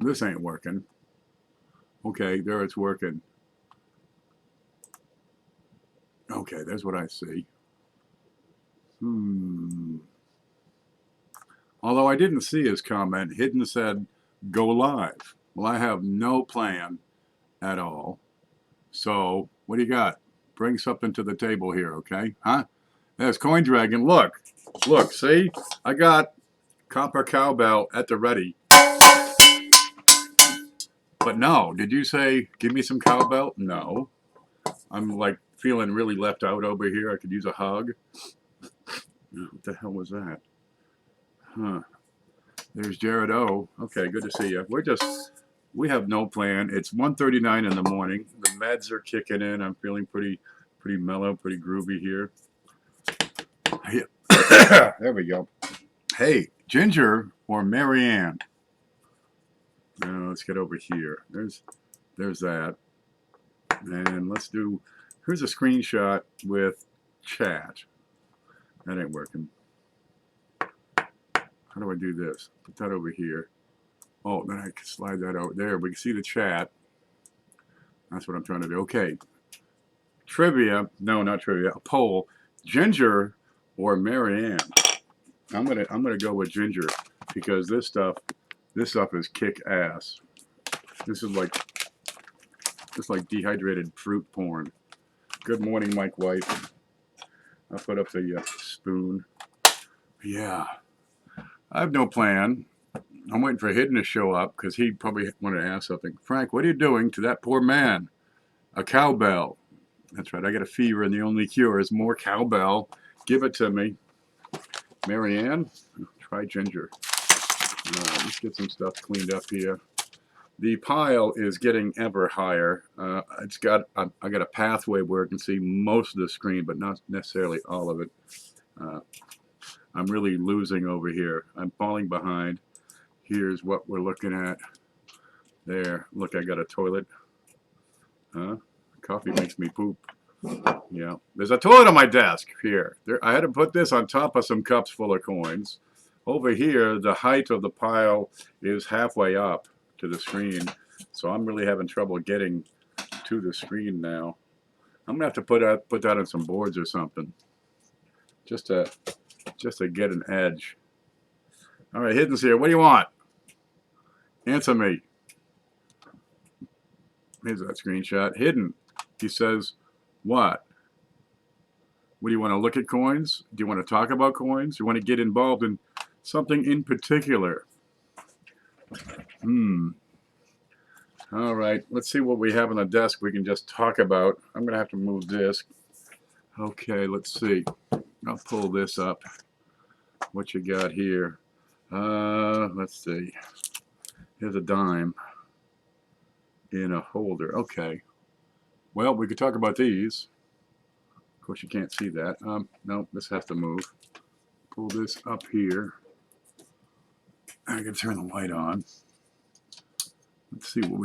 This ain't working. Okay, there it's working. Okay, there's what I see. Although I didn't see his comment, Hidden said, go live. Well, I have no plan at all. So, what do you got? Bring something to the table here, okay? Huh? There's Coin Dragon. Look. Look, see? I got Copper Cowbell at the ready. But no, did you say, give me some cowbell? No. I'm like feeling really left out over here. I could use a hug. What the hell was that? Huh. There's Jared O. Okay, good to see you. We have no plan. It's 1:39 in the morning. The meds are kicking in. I'm feeling pretty mellow, pretty groovy here. There we go. Hey, Ginger or Marianne? Let's get over here. There's that. And let's do, here's a screenshot with chat. That ain't working. How do I do this? Put that over here. Oh, then I can slide that over there. We can see the chat. That's what I'm trying to do. Okay. Trivia. No, not trivia. A poll. Ginger or Marianne? I'm gonna go with Ginger because this stuff is kick ass. This is like dehydrated fruit porn. Good morning, Mike White. I'll put up the spoon. Yeah. I have no plan. I'm waiting for Hidden to show up because he probably wanted to ask something. Frank, what are you doing to that poor man? A cowbell. That's right. I got a fever and the only cure is more cowbell. Give it to me. Marianne, try Ginger. Let's get some stuff cleaned up here. The pile is getting ever higher. I got a pathway where I can see most of the screen, but not necessarily all of it. I'm really losing over here. I'm falling behind. Here's what we're looking at. There. Look, I got a toilet. Huh? Coffee makes me poop. Yeah. There's a toilet on my desk here. I had to put this on top of some cups full of coins. Over here, the height of the pile is halfway up to the screen. So I'm really having trouble getting to the screen now. I'm gonna have to put that on some boards or something. Just to get an edge. All right, Hidden's here. What do you want? Answer me. Here's that screenshot. Hidden. He says, what? What do you want to look at coins? Do you want to talk about coins? Do you want to get involved in something in particular? All right, let's see what we have on the desk we can just talk about. I'm going to have to move this. Okay, let's see. I'll pull this up. What you got here? Let's see. Here's a dime in a holder. Okay. Well, we could talk about these. Of course, you can't see that. No, this has to move. Pull this up here. I can turn the light on. Let's see what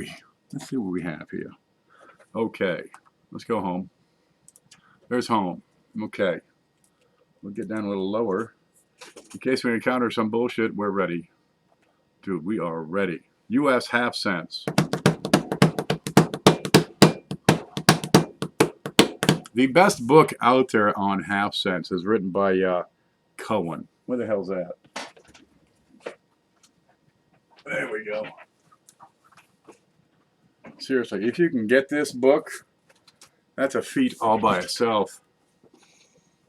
we have here. Okay, let's go home. There's home. Okay, we'll get down a little lower. In case we encounter some bullshit, we're ready. Dude, we are ready. U.S. half cents. The best book out there on half cents is written by Cohen. Where the hell's that? There we go. Seriously, if you can get this book, that's a feat all by itself.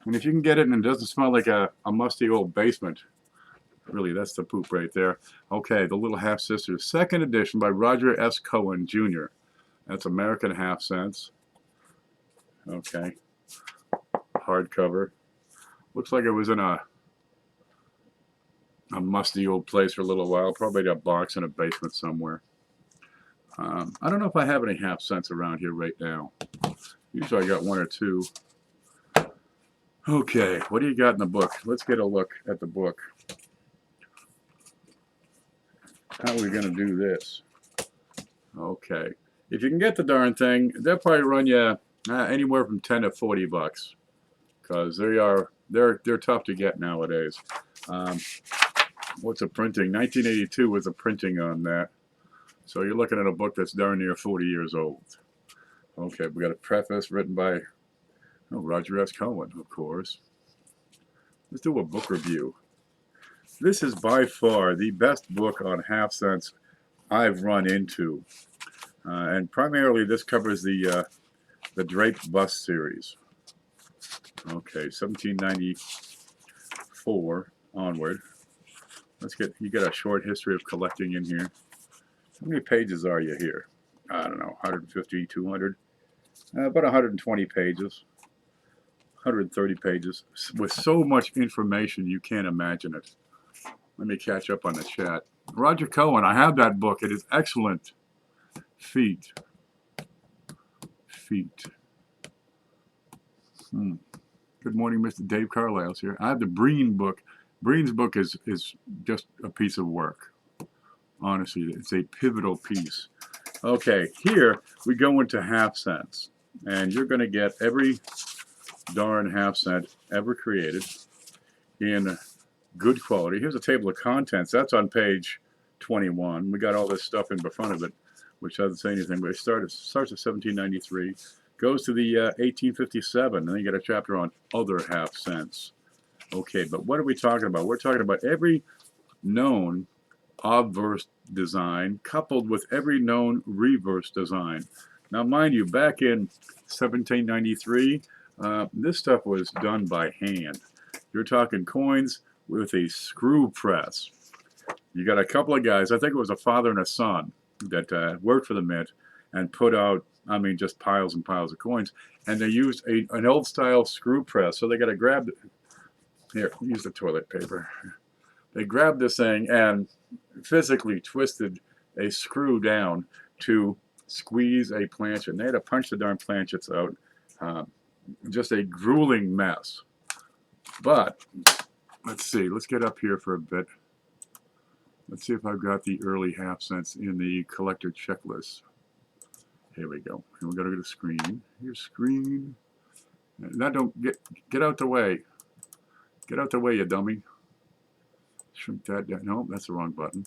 And if you can get it and it doesn't smell like a musty old basement, really, that's the poop right there. Okay, The Little Half Sisters, second edition by Roger S. Cohen, Jr. That's American half cents. Okay. Hardcover. Looks like it was in a musty old place for a little while. Probably a box in a basement somewhere. I don't know if I have any half cents around here right now. Usually I got one or two. Okay, what do you got in the book? Let's get a look at the book. How are we going to do this? Okay. If you can get the darn thing, they'll probably run you anywhere from 10 to 40 bucks. Because they're tough to get nowadays. What's the printing? 1982 was the printing on that. So you're looking at a book that's darn near 40 years old. Okay, we got a preface written by Roger S. Cohen, of course. Let's do a book review. This is by far the best book on half cents I've run into. And primarily this covers the Drake Bust series. Okay, 1794 onward. You got a short history of collecting in here. How many pages are you here? I don't know, 150, 200? About 120 pages. 130 pages with so much information you can't imagine it. Let me catch up on the chat. Roger Cohen, I have that book. It is excellent. Feet. Good morning, Mr. Dave Carlisle's here. I have the Breen book. Breen's book is just a piece of work. Honestly, it's a pivotal piece. Okay, here we go into half cents. And you're going to get every darn half cent ever created in good quality. Here's a table of contents. That's on page 21. We got all this stuff in front of it, which doesn't say anything, but it starts at 1793, goes to the 1857, and then you get a chapter on other half cents. Okay, but what are we talking about? We're talking about every known obverse design coupled with every known reverse design. Now, mind you, back in 1793, this stuff was done by hand. You're talking coins with a screw press. You got a couple of guys, I think it was a father and a son, that worked for the mint and put out, I mean, just piles and piles of coins. And they used an old style screw press. So they got to grab, here, use the toilet paper. They grabbed this thing and physically twisted a screw down to squeeze a planchet. And they had to punch the darn planchets out. Just a grueling mess. But let's see, let's get up here for a bit. Let's see if I've got the early half cents in the collector checklist. Here we go. And we're going to go to screen. Here's screen. Now don't get out the way. Get out the way, you dummy. Shrink that down. No, that's the wrong button.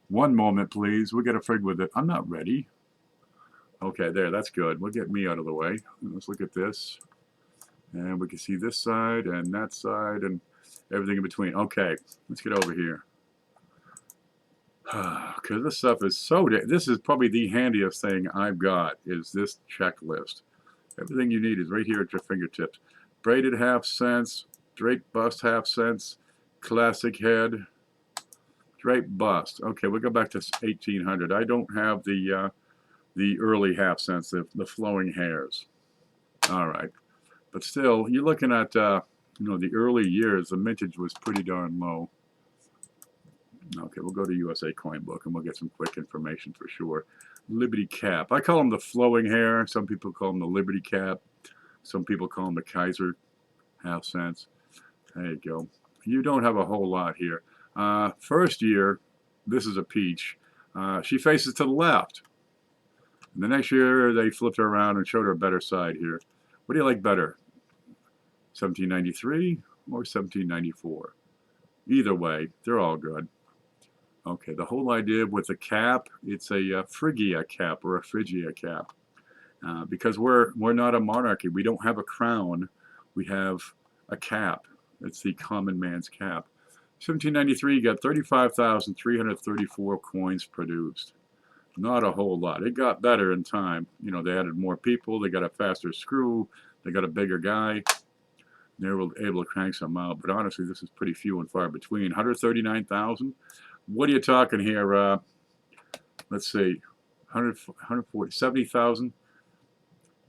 One moment, please. We'll get a frig with it. I'm not ready. Okay, there, that's good. We'll get me out of the way. Let's look at this. And we can see this side and that side and everything in between. Okay, let's get over here. Because this stuff is so... This is probably the handiest thing I've got, is this checklist. Everything you need is right here at your fingertips. Braided half cents, Drake bust half cents, classic head, Drake bust. Okay, we'll go back to 1800. I don't have the early half cents, the flowing hairs. All right. But still, you're looking at, the early years, the mintage was pretty darn low. Okay, we'll go to USA Coin Book, and we'll get some quick information for sure. Liberty Cap. I call them the flowing hair. Some people call them the Liberty Cap. Some people call them the Kaiser half cents. There you go. You don't have a whole lot here. First year, this is a peach. She faces to the left. And the next year, they flipped her around and showed her a better side here. What do you like better? 1793 or 1794? Either way, they're all good. Okay, the whole idea with the cap, it's a Phrygia cap or a Phrygia cap. Because we're not a monarchy. We don't have a crown. We have a cap. It's the common man's cap. 1793, you got 35,334 coins produced. Not a whole lot. It got better in time. They added more people. They got a faster screw. They got a bigger guy. They were able to crank some out. But honestly, this is pretty few and far between. 139,000. What are you talking here? Let's see. 140, 70,000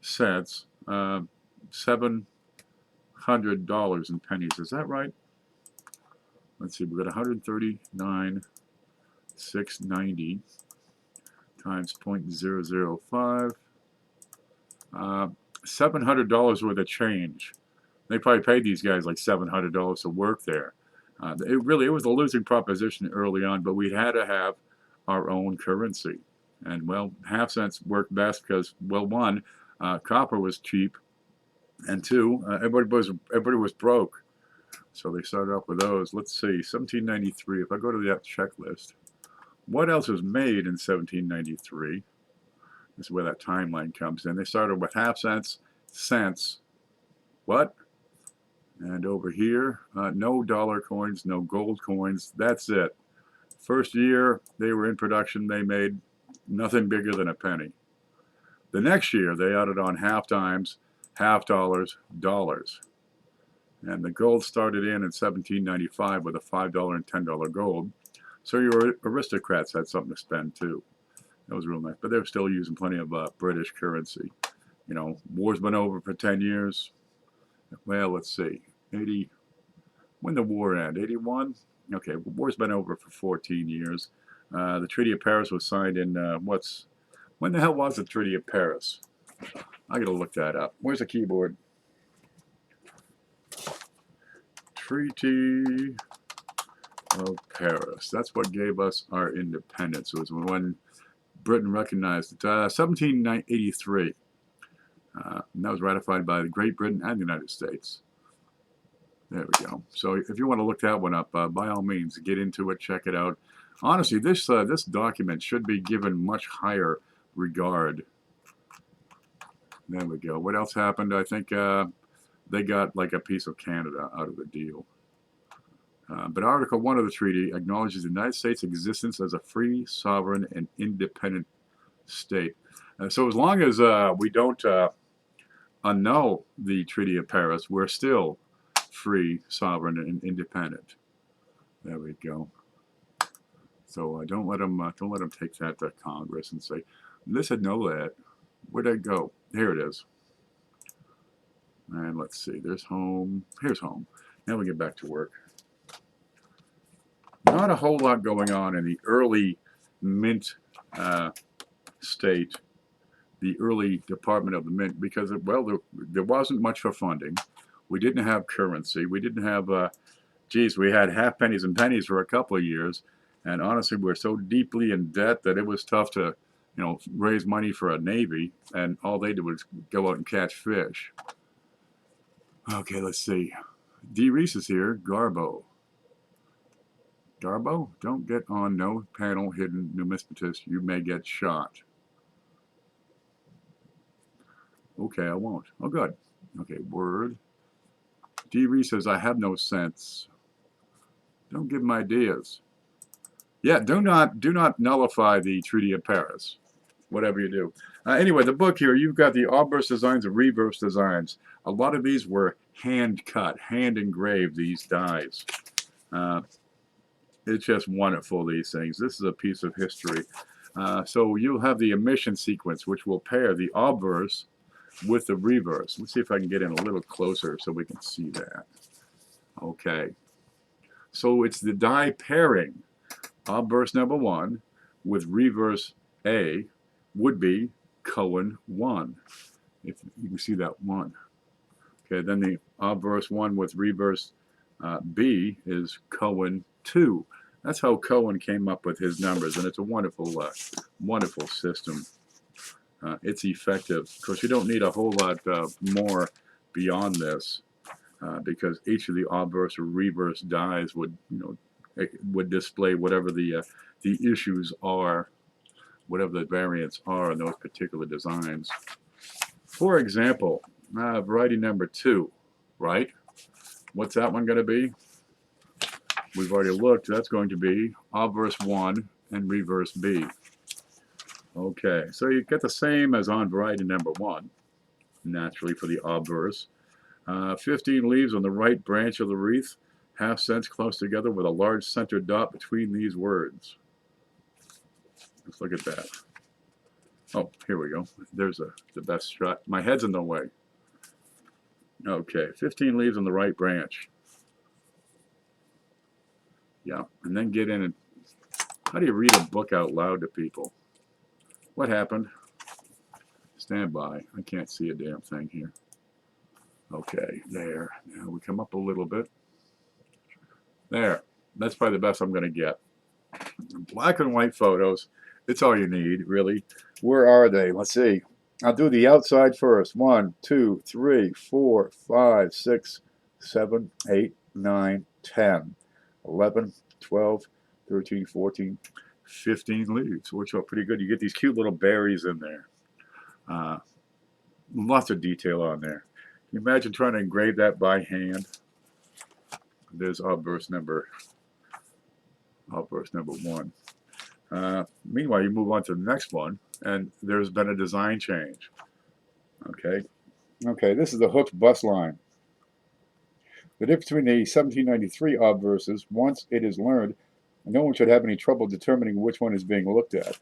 cents. $700 in pennies. Is that right? Let's see. We got 139,690 times 0.005. $700 worth of change. They probably paid these guys like $700 to work there. It was a losing proposition early on, but we had to have our own currency. And, well, half cents worked best because, well, one, copper was cheap, and two, everybody was broke. So they started off with those. Let's see, 1793. If I go to that checklist, What else was made in 1793? This is where that timeline comes in. They started with half cents, cents. What? And over here, no dollar coins, no gold coins. That's it. First year they were in production, they made nothing bigger than a penny. The next year, they added on half dimes, half dollars, dollars. And the gold started in 1795 with a $5 and $10 gold. So your aristocrats had something to spend too. That was real nice. But they were still using plenty of British currency. You know, war's been over for 10 years. Well, let's see. When the war ended? 81? Okay, war's been over for 14 years. The Treaty of Paris was signed in, when the hell was the Treaty of Paris? I gotta look that up. Where's the keyboard? Treaty of Paris. That's what gave us our independence. It was when Britain recognized it. 1783. And that was ratified by Great Britain and the United States. There we go. So if you want to look that one up, by all means, get into it, check it out. Honestly, this document should be given much higher regard. There we go. What else happened? I think they got like a piece of Canada out of the deal. But Article 1 of the treaty acknowledges the United States' existence as a free, sovereign, and independent state. So as long as we don't annul the Treaty of Paris, we're still free, sovereign, and independent. There we go. So don't let them take that to Congress and say, "This had know that." Where'd I go? Here it is. And let's see. There's home. Here's home. Now we get back to work. Not a whole lot going on in the early mint state, the early Department of the Mint, because, well, there wasn't much for funding. We didn't have currency. We didn't have, we had half pennies and pennies for a couple of years. And honestly, we're so deeply in debt that it was tough to, raise money for a navy. And all they did was go out and catch fish. Okay, let's see. D. Reese is here. Garbo. Garbo, don't get on no panel hidden numismatist. You may get shot. Okay, I won't. Oh, good. Okay, word. D. Reese says, I have no sense. Don't give him ideas. Yeah, do not nullify the Treaty of Paris, whatever you do. Anyway, the book here, you've got the obverse designs and reverse designs. A lot of these were hand cut, hand engraved, these dies. It's just wonderful, these things. This is a piece of history. So you'll have the emission sequence, which will pair the obverse with the reverse. Let's see if I can get in a little closer so we can see that. Okay. So it's the die pairing. Obverse number 1 with reverse A would be Cohen 1. If you can see that 1. Okay, then the obverse 1 with reverse B is Cohen 2. That's how Cohen came up with his numbers, and it's a wonderful, wonderful system. It's effective. Of course, you don't need a whole lot more beyond this, because each of the obverse or reverse dies would, would display whatever the issues are, whatever the variants are in those particular designs. For example, variety number 2, right? What's that one going to be? We've already looked. That's going to be obverse 1 and reverse B. Okay, so you get the same as on variety number 1, naturally, for the obverse. 15 leaves on the right branch of the wreath, half cents close together with a large center dot between these words. Let's look at that. Oh, here we go. There's the best shot. My head's in the way. Okay, 15 leaves on the right branch. Yeah, and then get in and... How do you read a book out loud to people? What happened? Stand by. I can't see a damn thing here. Okay, there. Now we come up a little bit. There. That's probably the best I'm going to get. Black and white photos. It's all you need, really. Where are they? Let's see. I'll do the outside first. 1, 2, 3, 4, 5, 6, 7, 8, 9, 10. 11, 12, 13, 14, 15 leaves. Works out pretty good. You get these cute little berries in there. Lots of detail on there. Can you imagine trying to engrave that by hand? There's obverse number 1. Meanwhile, you move on to the next one, and there's been a design change. Okay, this is the hooked bus line. The difference between the 1793 obverses, once it is learned, no one should have any trouble determining which one is being looked at.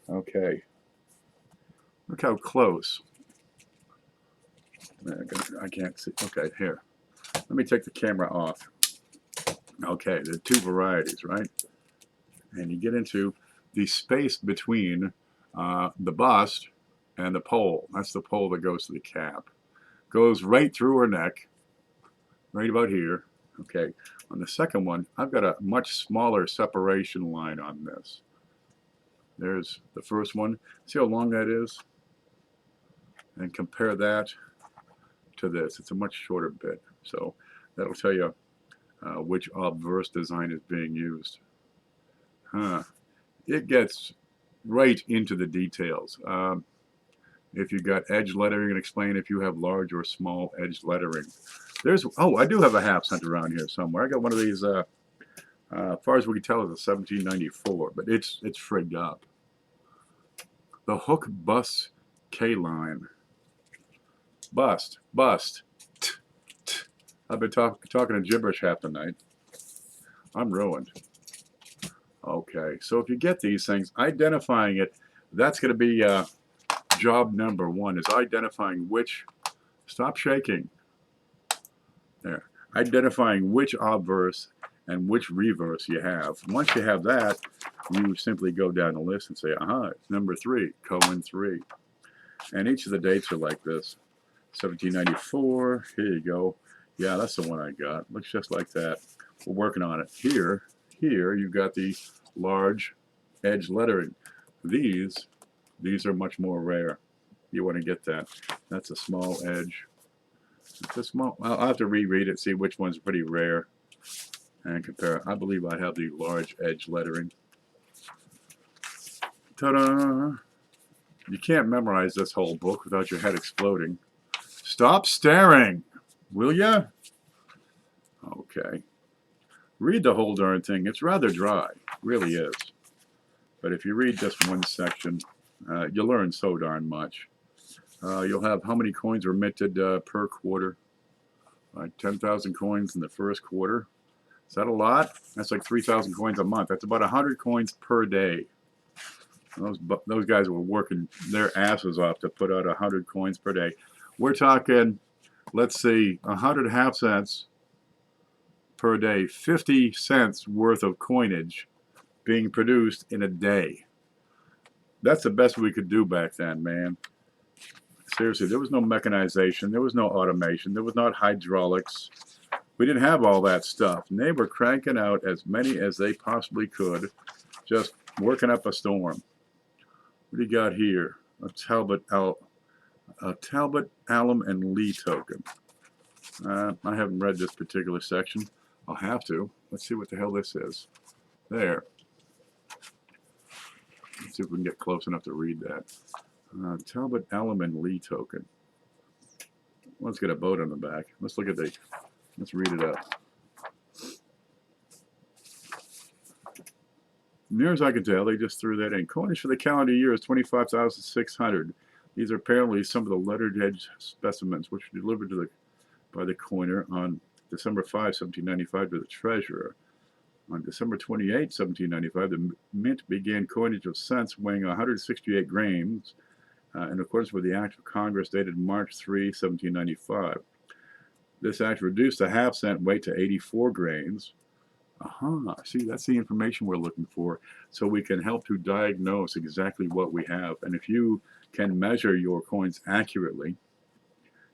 Okay, look how close. I can't see. Okay, here. Let me take the camera off. Okay, there are two varieties, right? And you get into the space between the bust and the pole. That's the pole that goes to the cap. Goes right through her neck, right about here. Okay, on the second one, I've got a much smaller separation line on this. There's the first one. See how long that is? And compare that to this. It's a much shorter bit. So that'll tell you which obverse design is being used. It gets right into the details. If you've got edge lettering, and explain if you have large or small edge lettering. I do have a half cent around here somewhere. I got one of these, as far as we can tell, it's a 1794, but it's frigged up. The hook bus K-line. Bust. I've been talking to gibberish half the night. I'm ruined. Okay, so if you get these things, identifying it, that's going to be job number 1, is identifying which, stop shaking, there, identifying which obverse and which reverse you have. Once you have that, you simply go down the list and say, aha, it's number 3, Cohen 3. And each of the dates are like this. 1794, here you go. Yeah, that's the one I got. Looks just like that. We're working on it. Here you've got the large edge lettering. These are much more rare. You want to get that. That's a small edge. It's a small. I'll have to reread it, see which one's pretty rare, and compare. I believe I have the large edge lettering. Ta-da! You can't memorize this whole book without your head exploding. Stop staring, will ya? Okay. Read the whole darn thing. It's rather dry. It really is. But if you read just one section, you'll learn so darn much. You'll have how many coins were minted per quarter. 10,000 coins in the first quarter. Is that a lot? That's like 3,000 coins a month. That's about 100 coins per day. Those guys were working their asses off to put out 100 coins per day. We're talking, let's see, 100 half cents per day, 50 cents worth of coinage being produced in a day. That's the best we could do back then, man. Seriously, there was no mechanization, there was no automation, there was not hydraulics. We didn't have all that stuff. And they were cranking out as many as they possibly could, just working up a storm. What do you got here? A Talbot, Alum, and Lee token. I haven't read this particular section. I'll have to. Let's see what the hell this is. There. Let's see if we can get close enough to read that. Talbot, Alum, and Lee token. Let's get a boat on the back. Let's look at let's read it up. Near as I can tell, they just threw that in. Coinage for the calendar year is 25,600. These are apparently some of the lettered edge specimens which were delivered by the coiner on December 5, 1795 to the treasurer. On December 28, 1795, the mint began coinage of cents weighing 168 grains in accordance with the Act of Congress dated March 3, 1795. This act reduced the half cent weight to 84 grains. See, that's the information we're looking for, so we can help to diagnose exactly what we have. And if you can measure your coins accurately,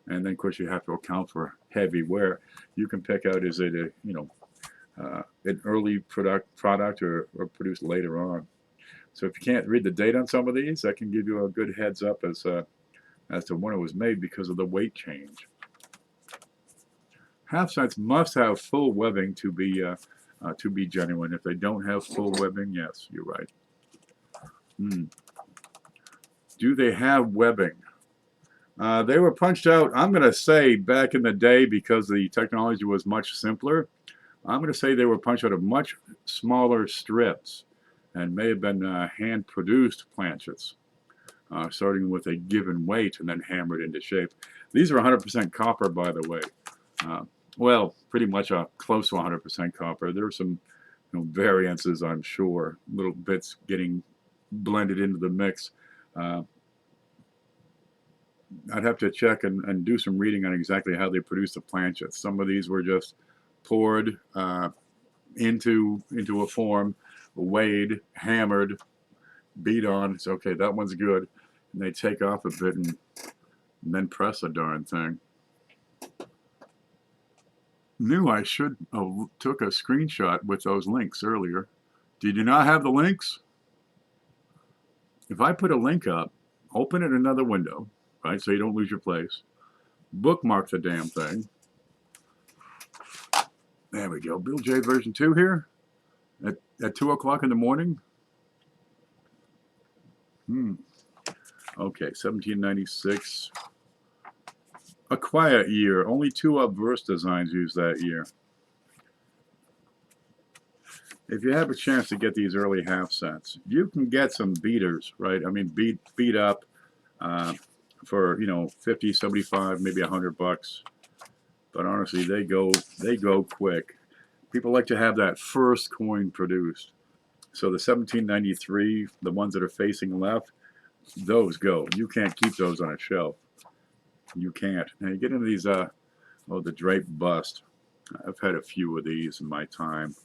and then of course you have to account for heavy wear, you can pick out, is it an early product or produced later on. So if you can't read the date on some of these, that can give you a good heads up as to when it was made because of the weight change. Half cents must have full webbing to be to be genuine. If they don't have full webbing, yes, you're right. Do they have webbing? They were punched out, I'm going to say, back in the day, because the technology was much simpler. I'm going to say they were punched out of much smaller strips and may have been hand-produced planchets, starting with a given weight and then hammered into shape. These are 100% copper, by the way. Well, pretty much close to 100% copper. There are some variances, I'm sure, little bits getting blended into the mix. I'd have to check and do some reading on exactly how they produce the planchets. Some of these were just poured into a form, weighed, hammered, beat on. It's okay, that one's good. And they take off a bit and then press the darn thing. Knew I should have took a screenshot with those links earlier. Did you not have the links? If I put a link up, open it in another window, right, so you don't lose your place. Bookmark the damn thing. There we go. Bill J version 2 here at 2 o'clock in the morning. Okay, 1796. A quiet year. Only 2 obverse designs used that year. If you have a chance to get these early half cents, you can get some beaters, right? I mean, beat up for 50, 75, maybe $100. But honestly, they go quick. People like to have that first coin produced. So the 1793, the ones that are facing left, those go. You can't keep those on a shelf. You can't. Now you get into these, the Drape bust. I've had a few of these in my time.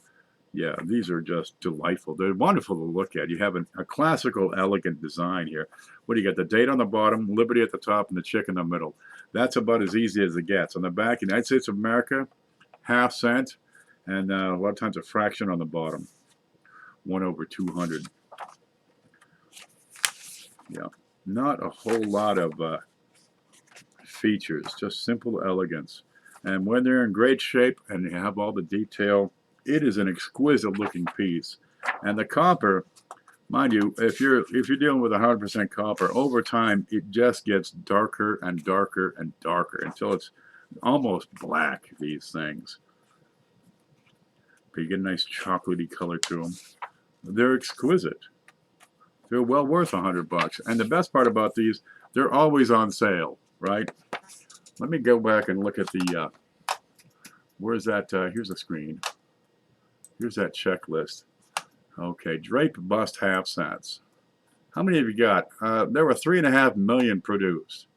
Yeah, these are just delightful. They're wonderful to look at. You have a classical, elegant design here. What do you got? The date on the bottom, Liberty at the top, and the chick in the middle. That's about as easy as it gets. On the back, United States of America, half cent, and a lot of times a fraction on the bottom. 1/200. Yeah, not a whole lot of features, just simple elegance. And when they're in great shape and you have all the detail, it is an exquisite looking piece. And the copper, mind you, if you're dealing with 100% copper, over time it just gets darker and darker and darker until it's almost black, these things. But you get a nice chocolatey color to them. They're exquisite. They're well worth $100. And the best part about these, they're always on sale, right? Let me go back and look at the, where's that, here's a screen. Here's that checklist. Okay, Drape bust half cents. How many have you got? There were 3.5 million produced.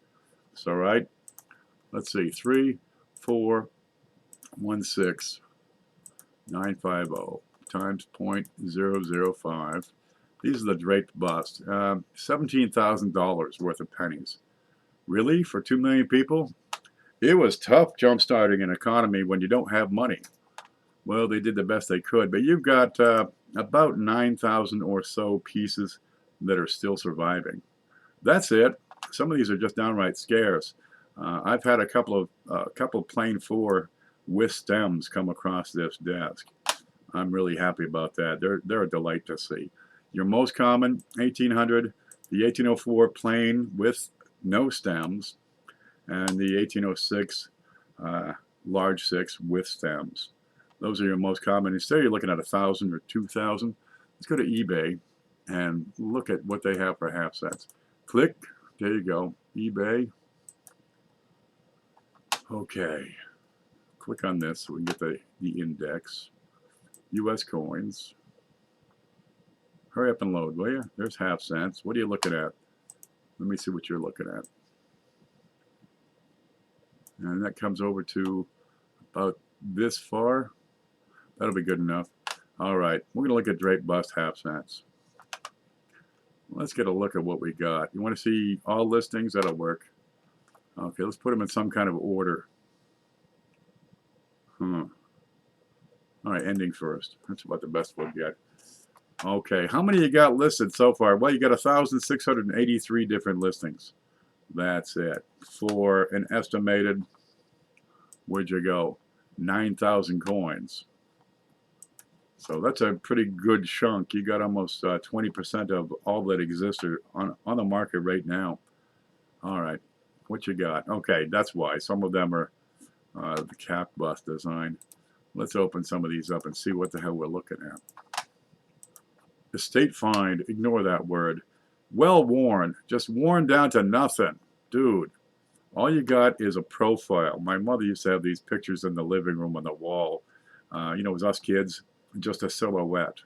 So, right? Let's see, 3, 4, 1, 6, 950 times 0.005. These are the draped bust. $17,000 worth of pennies. Really? For 2 million people? It was tough jump-starting an economy when you don't have money. Well, they did the best they could, but you've got about 9,000 or so pieces that are still surviving. That's it. Some of these are just downright scarce. I've had a couple of plain 4 with stems come across this desk. I'm really happy about that. They're a delight to see. Your most common, 1800, the 1804 plain with no stems, and the 1806 large 6 with stems. Those are your most common. Instead, you're looking at 1,000 or 2,000. Let's go to eBay and look at what they have for half cents. Click. There you go. eBay. Okay. Click on this so we can get the index. U.S. coins. Hurry up and load, will you? There's half cents. What are you looking at? Let me see what you're looking at. And that comes over to about this far. That'll be good enough. All right, we're going to look at Drape bust half cents. Let's get a look at what we got. You want to see all listings? That'll work. Okay, let's put them in some kind of order. All right, ending first. That's about the best we'll get. Okay, how many you got listed so far? Well, you got 1,683 different listings. That's it. For an estimated, where'd you go? 9,000 coins. So that's a pretty good chunk. You got almost 20% of all that exists on the market right now. All right, what you got? Okay, that's why some of them are the cap bust design. Let's open some of these up and see what the hell we're looking at. Estate find, ignore that word. Well worn, just worn down to nothing. Dude, all you got is a profile. My mother used to have these pictures in the living room on the wall. You know, it was us kids, just a silhouette.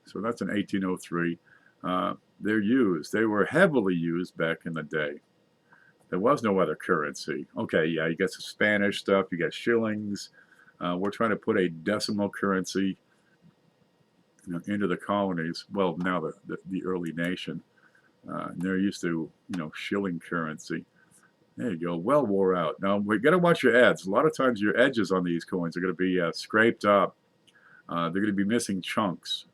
So that's an 1803. They're used. They were heavily used back in the day. There was no other currency. Okay, yeah, you got some Spanish stuff, you got shillings. We're trying to put a decimal currency, you know, into the colonies. Well, now the early nation. They're used to, you know, shilling currency. There you go. Well wore out. Now, we got to watch your edges. A lot of times your edges on these coins are going to be scraped up. They're going to be missing chunks.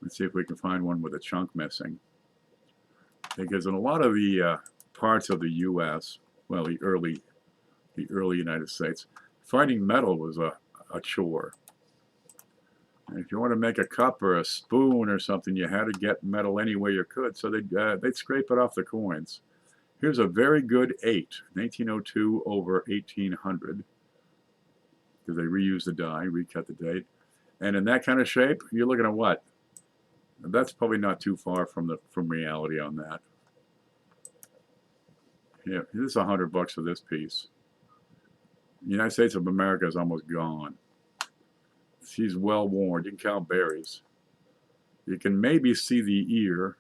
Let's see if we can find one with a chunk missing. Because in a lot of the parts of the U.S., well, the early United States, finding metal was a chore. And if you want to make a cup or a spoon or something, you had to get metal any way you could. So they'd scrape it off the coins. Here's a very good 8, 1902 over 1800, because they reused the die, recut the date. And in that kind of shape, you're looking at what? That's probably not too far from reality on that. Yeah, this is $100 for this piece. The United States of America is almost gone. She's well worn. You can count berries. You can maybe see the ear,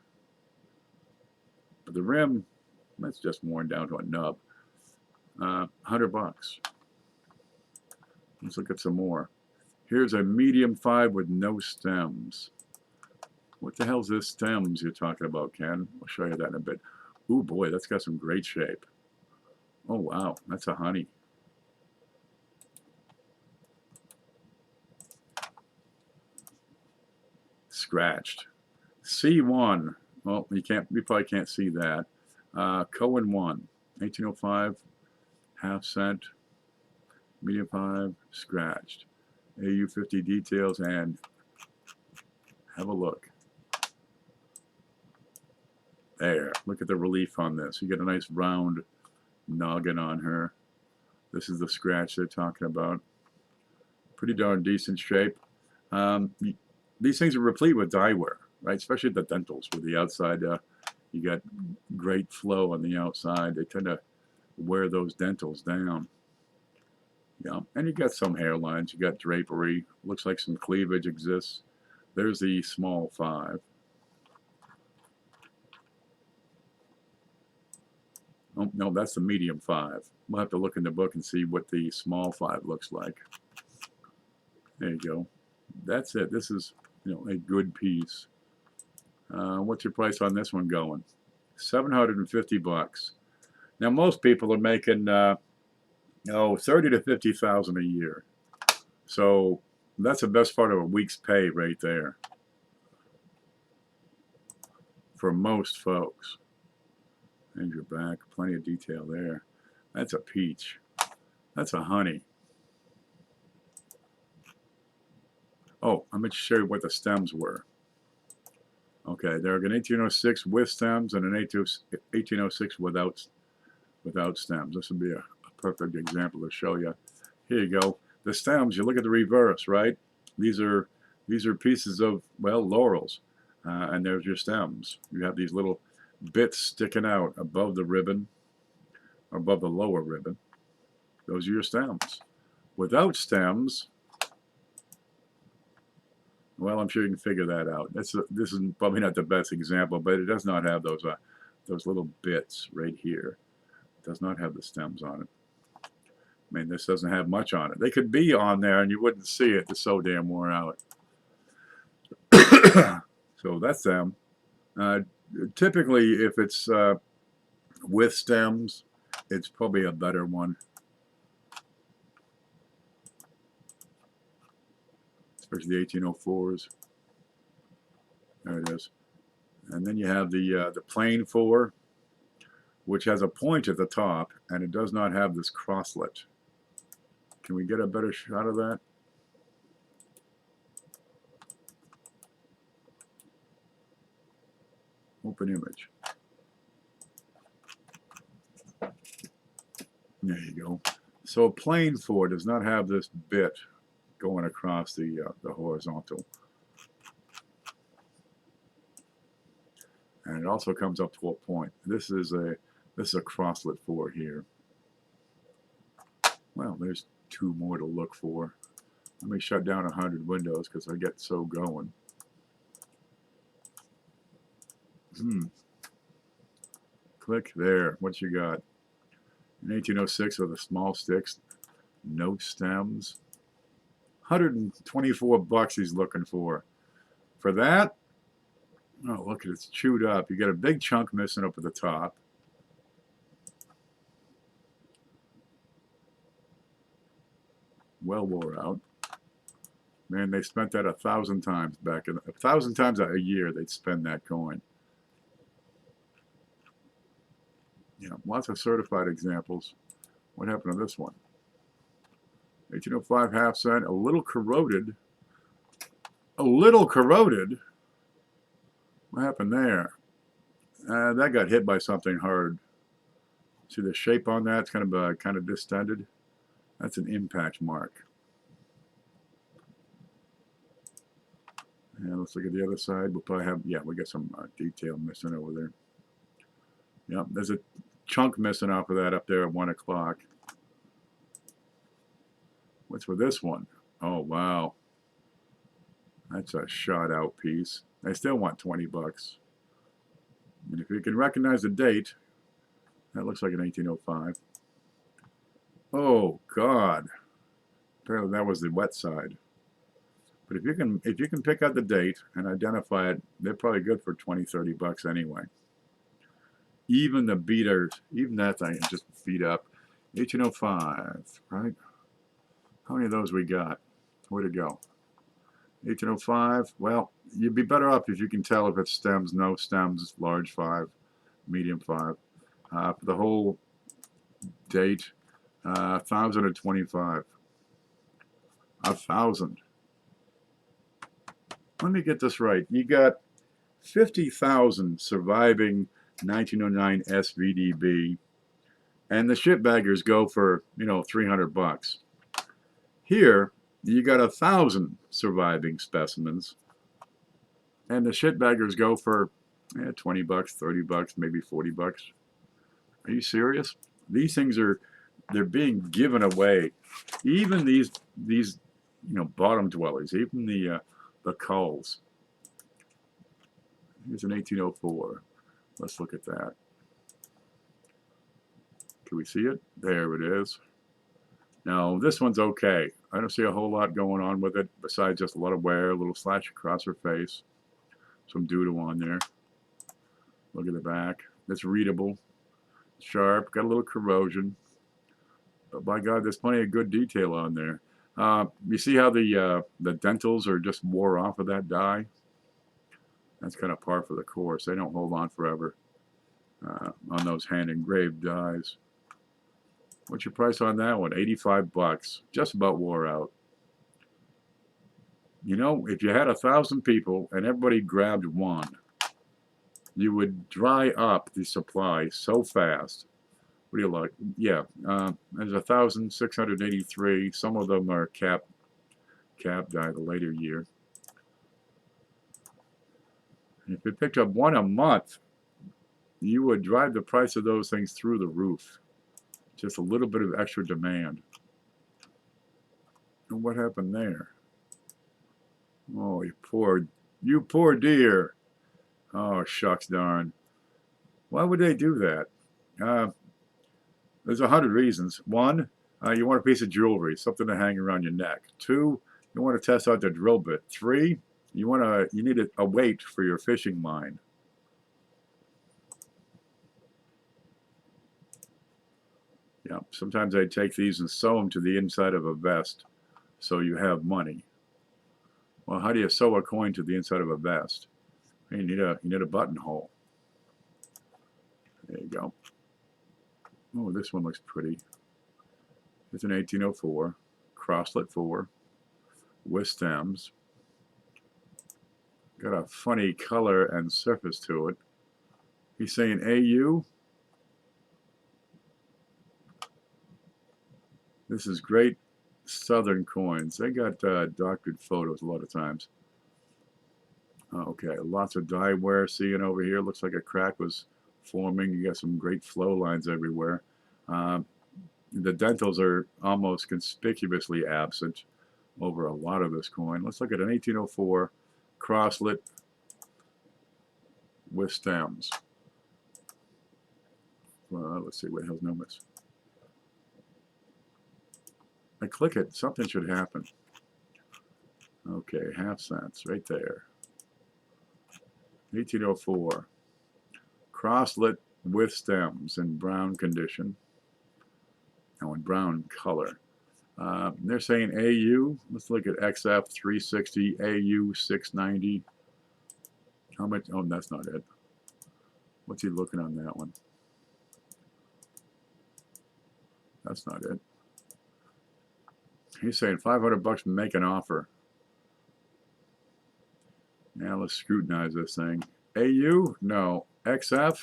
but the rim, that's just worn down to a nub. $100. Let's look at some more. Here's a medium 5 with no stems. What the hell's this stems you're talking about, Ken? I'll show you that in a bit. Ooh, boy, that's got some great shape. Oh, wow, that's a honey. Scratched. C1. Well, you probably can't see that. Cohen 1, 1805, half cent, medium 5, scratched. AU 50 details, and have a look. There, look at the relief on this. You get a nice round noggin on her. This is the scratch they're talking about. Pretty darn decent shape. These things are replete with die wear, right? Especially the dentals with the outside. You got great flow on the outside. They tend to wear those dentals down. Yeah, and you got some hairlines. You got drapery. Looks like some cleavage exists. There's the small 5. Oh, no, that's the medium 5. We'll have to look in the book and see what the small 5 looks like. There you go. That's it. This is, you know, a good piece. What's your price on this one going? $750. Now, most people are making, 30 to 50,000 a year. So that's the best part of a week's pay right there for most folks. And your back, plenty of detail there. That's a peach. That's a honey. Oh, I'm going to show you what the stems were. Okay, there are an 1806 with stems and an 1806 without stems. This would be a perfect example to show you. Here you go. The stems, you look at the reverse, right? These are pieces of, well, laurels. And there's your stems. You have these little bits sticking out above the ribbon, above the lower ribbon. Those are your stems. Without stems, well, I'm sure you can figure that out. This is probably not the best example, but it does not have those little bits right here. It does not have the stems on it. I mean, this doesn't have much on it. They could be on there and you wouldn't see it. They're so damn worn out. So that's them. Typically, if it's with stems, it's probably a better one. Especially the 1804s. There it is. And then you have the plain 4, which has a point at the top, and it does not have this crosslet. Can we get a better shot of that? Open image. There you go. So a plane 4 does not have this bit going across the horizontal. And it also comes up to a point. This is a crosslet 4 here. Well, there's 2 more to look for. Let me shut down 100 windows because I get so going. Click there. What you got? In 1806 with the small sticks, no stems. 124 bucks he's looking for. For that, oh look, it's chewed up. You got a big chunk missing up at the top. Well wore out. Man, they spent that 1,000 times back in 1,000 times a year. They'd spend that coin. Yeah, lots of certified examples. What happened to this one? 1805 half cent, a little corroded. A little corroded? What happened there? That got hit by something hard. See the shape on that? It's kind of distended. That's an impact mark. And let's look at the other side. We'll probably have, yeah, we got some detail missing over there. Yep, there's a chunk missing off of that up there at 1 o'clock. What's with this one? Oh, wow. That's a shot out piece. I still want 20 bucks. And if you can recognize the date, that looks like an 1805. Oh, God. Apparently that was the wet side. But if you can pick out the date and identify it, they're probably good for 20, 30 bucks anyway. Even the beaters, even that thing is just beat up. 1805, right? How many of those we got? Where'd it go? 1805, well, you'd be better off if you can tell if it's stems, no stems, large 5, medium 5. For the whole date, 1,025. 1,000. Let me get this right. You got 50,000 surviving 1909 SVDB, and the shitbaggers go for, 300 bucks. Here, you got 1,000 surviving specimens, and the shitbaggers go for 20 bucks, 30 bucks, maybe 40 bucks. Are you serious? These things they're being given away. Even these bottom dwellers, even the culls. Here's an 1804. Let's look at that. Can we see it? There it is. Now, this one's okay. I don't see a whole lot going on with it besides just a lot of wear, a little slash across her face. Some doodle on there. Look at the back. It's readable. Sharp. Got a little corrosion. But by God, there's plenty of good detail on there. You see how the dentals are just wore off of that die? That's kind of par for the course. They don't hold on forever on those hand-engraved dies. What's your price on that one? 85 bucks. Just about wore out. If you had 1,000 people and everybody grabbed one, you would dry up the supply so fast. What do you like? Yeah, there's 1,683. Some of them are cap die the later year. And if you picked up one a month, you would drive the price of those things through the roof. Just a little bit of extra demand. And what happened there? Oh, you poor dear. Oh, shucks darn. Why would they do that? There's 100 reasons. One, you want a piece of jewelry, something to hang around your neck. 2, you want to test out the drill bit. 3, you need a weight for your fishing line. Yeah, sometimes I take these and sew them to the inside of a vest so you have money. Well, how do you sew a coin to the inside of a vest? You need a buttonhole. There you go. Oh, this one looks pretty. It's an 1804. Crosslet 4 with stems. Got a funny color and surface to it. He's saying AU. This is Great Southern Coins. They got doctored photos a lot of times. Okay, lots of dye wear seeing over here. Looks like a crack was forming. You got some great flow lines everywhere. The dentals are almost conspicuously absent over a lot of this coin. Let's look at an 1804 Crosslet with stems. Well, let's see, what the hell's numbers? I click it, something should happen. Okay, half cents right there. 1804 Crosslet with stems in brown condition. Now in brown color. They're saying AU. Let's look at XF 360, AU 690. How much? Oh, that's not it. What's he looking on that one? That's not it. He's saying 500 bucks to make an offer. Now let's scrutinize this thing. AU? No. XF?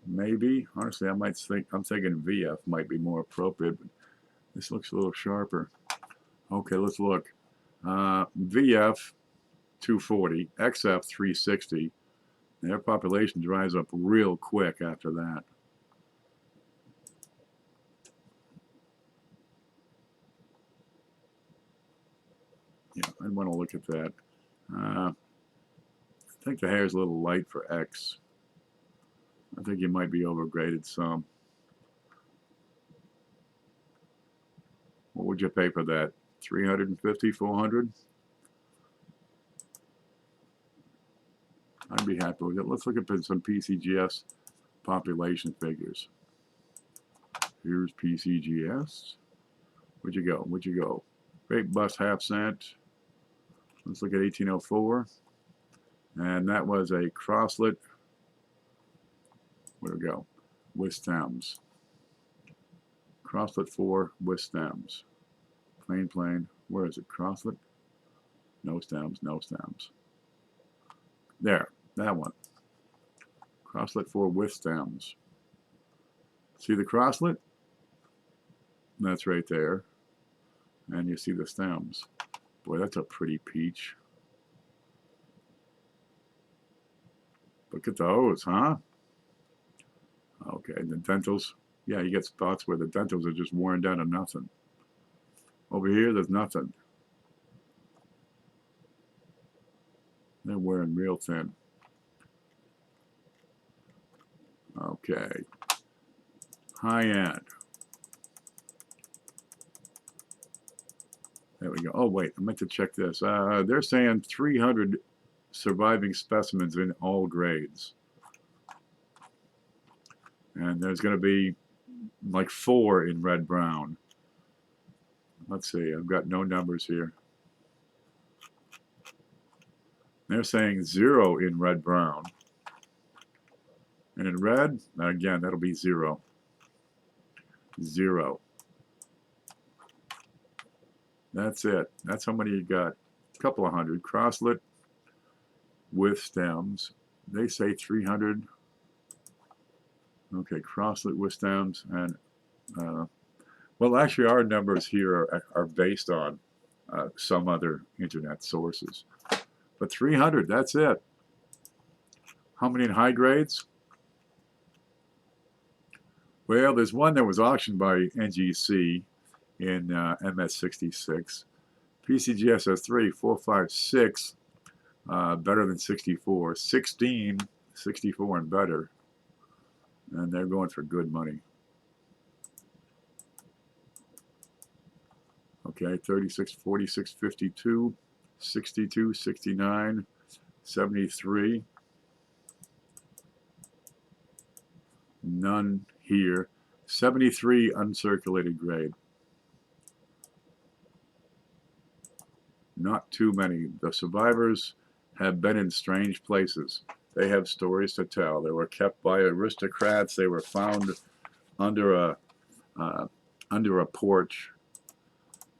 Maybe. Honestly, I'm thinking VF might be more appropriate, but this looks a little sharper. Okay, let's look. VF 240, XF 360. Their population dries up real quick after that. Yeah, I'd want to look at that. I think the hair is a little light for X. I think you might be overgraded some. What would you pay for that? 350, 400? I'd be happy with it. Let's look at some PCGS population figures. Here's PCGS. Where'd you go? Where'd you go? Great bust half cent. Let's look at 1804. And that was a Crosslet. Where'd we go? With stems. Crosslet 4 with stems. Plain. Where is it? Crosslet? No stems, no stems. There, that one. Crosslet 4 with stems. See the crosslet? That's right there. And you see the stems. Boy, that's a pretty peach. Look at those, huh? Okay, the dentals. Yeah, you get spots where the dentals are just worn down to nothing. Over here, there's nothing. They're wearing real thin. Okay. High end. There we go. Oh, wait, I meant to check this. They're saying 300 surviving specimens in all grades. And there's going to be like 4 in red brown. Let's see, I've got no numbers here. They're saying 0 in red brown. And in red, again, that'll be 0. 0. That's it. That's how many you got. A couple of hundred. Crosslet with stems. They say 300. Okay, crosslet with stems. And, well, actually, our numbers here are based on some other internet sources. But 300, that's it. How many in high grades? Well, there's one that was auctioned by NGC in MS66. PCGS has 3, 4, 5, 6, better than 64. 16, 64 and better. And they're going for good money. Okay, 36, 46, 52, 62, 69, 73. None here. 73 uncirculated grade. Not too many. The survivors have been in strange places. They have stories to tell. They were kept by aristocrats. They were found under a under a porch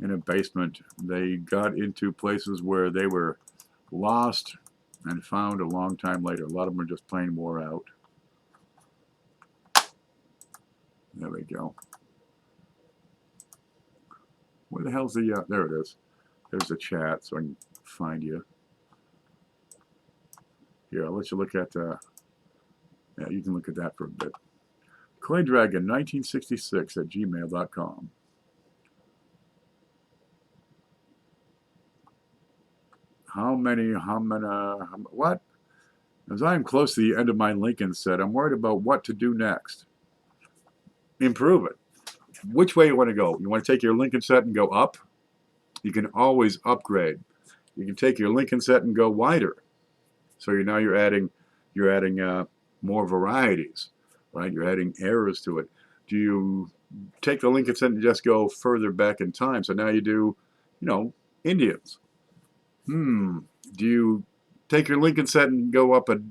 in a basement. They got into places where they were lost and found a long time later. A lot of them are just plain wore out. There we go. Where the hell's the, there it is. There's the chat so I can find you. Here, I'll let you look at, yeah, you can look at that for a bit. Claydragon1966 at gmail.com. What? As I am close to the end of my Lincoln set, I'm worried about what to do next. Improve it. Which way you want to go? You want to take your Lincoln set and go up? You can always upgrade. You can take your Lincoln set and go wider. So now you're adding more varieties, right? You're adding errors to it. Do you take the Lincoln set and just go further back in time? So now you do, you know, Indians. Do you take your Lincoln set and go up a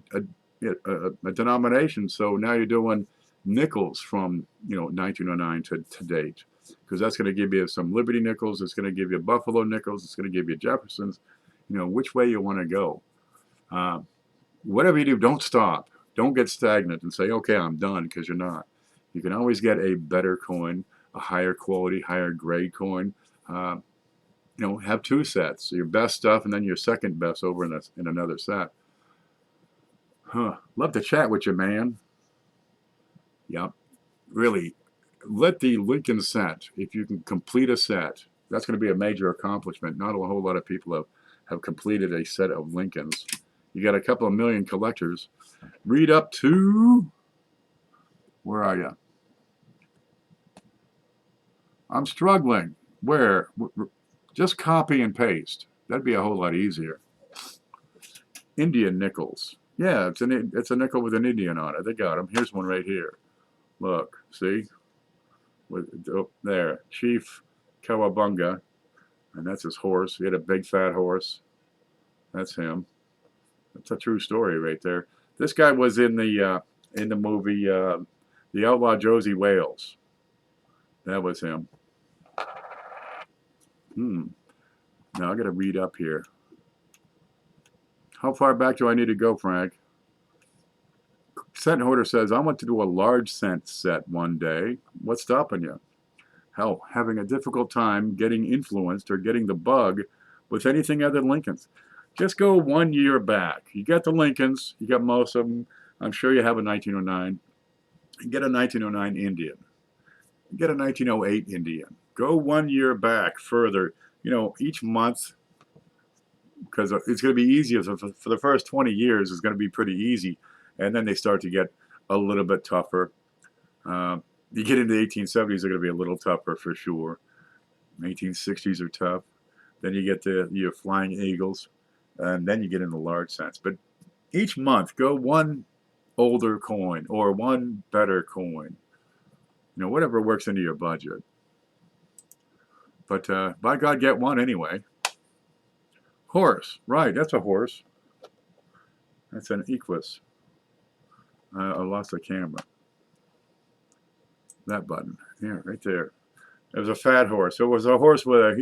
denomination? So now you're doing nickels from, you know, 1909 to date, because that's going to give you some Liberty nickels. It's going to give you Buffalo nickels. It's going to give you Jeffersons. You know, which way you want to go. Whatever you do, don't stop. Don't get stagnant and say, okay, I'm done, because you're not. You can always get a better coin, a higher quality, higher grade coin. You know, have two sets, your best stuff and then your second best over in another set. Love to chat with you, man. Yep. Really, let the Lincoln set, if you can complete a set, that's going to be a major accomplishment. Not a whole lot of people have completed a set of Lincolns. You got a couple of million collectors. Read up to, where are you? I'm struggling. Where? Just copy and paste. That'd be a whole lot easier. Indian nickels. Yeah, it's a nickel with an Indian on it. They got them. Here's one right here. Look, see? There, Chief Cowabunga, and that's his horse. He had a big fat horse. That's him. That's a true story right there. This guy was in the movie The Outlaw Josie Wales. That was him. Now I got to read up here. How far back do I need to go, Frank? Scent Hoarder says, I want to do a large scent set one day. What's stopping you? Hell, having a difficult time getting influenced or getting the bug with anything other than Lincolns. Just go 1 year back. You got the Lincolns. You got most of them. I'm sure you have a 1909. Get a 1909 Indian. Get a 1908 Indian. Go 1 year back further. You know, each month, because it's going to be easier. For the first 20 years, it's going to be pretty easy. And then they start to get a little bit tougher. You get into the 1870s, they're going to be a little tougher for sure. 1860s are tough. Then you get to your Flying Eagles. And then you get into large cents. But each month, go one older coin or one better coin. You know, whatever works into your budget. But by God, get one anyway. Horse, right, that's a horse. That's an Equus. I lost the camera. That button, yeah, right there. It was a fat horse. It was a horse with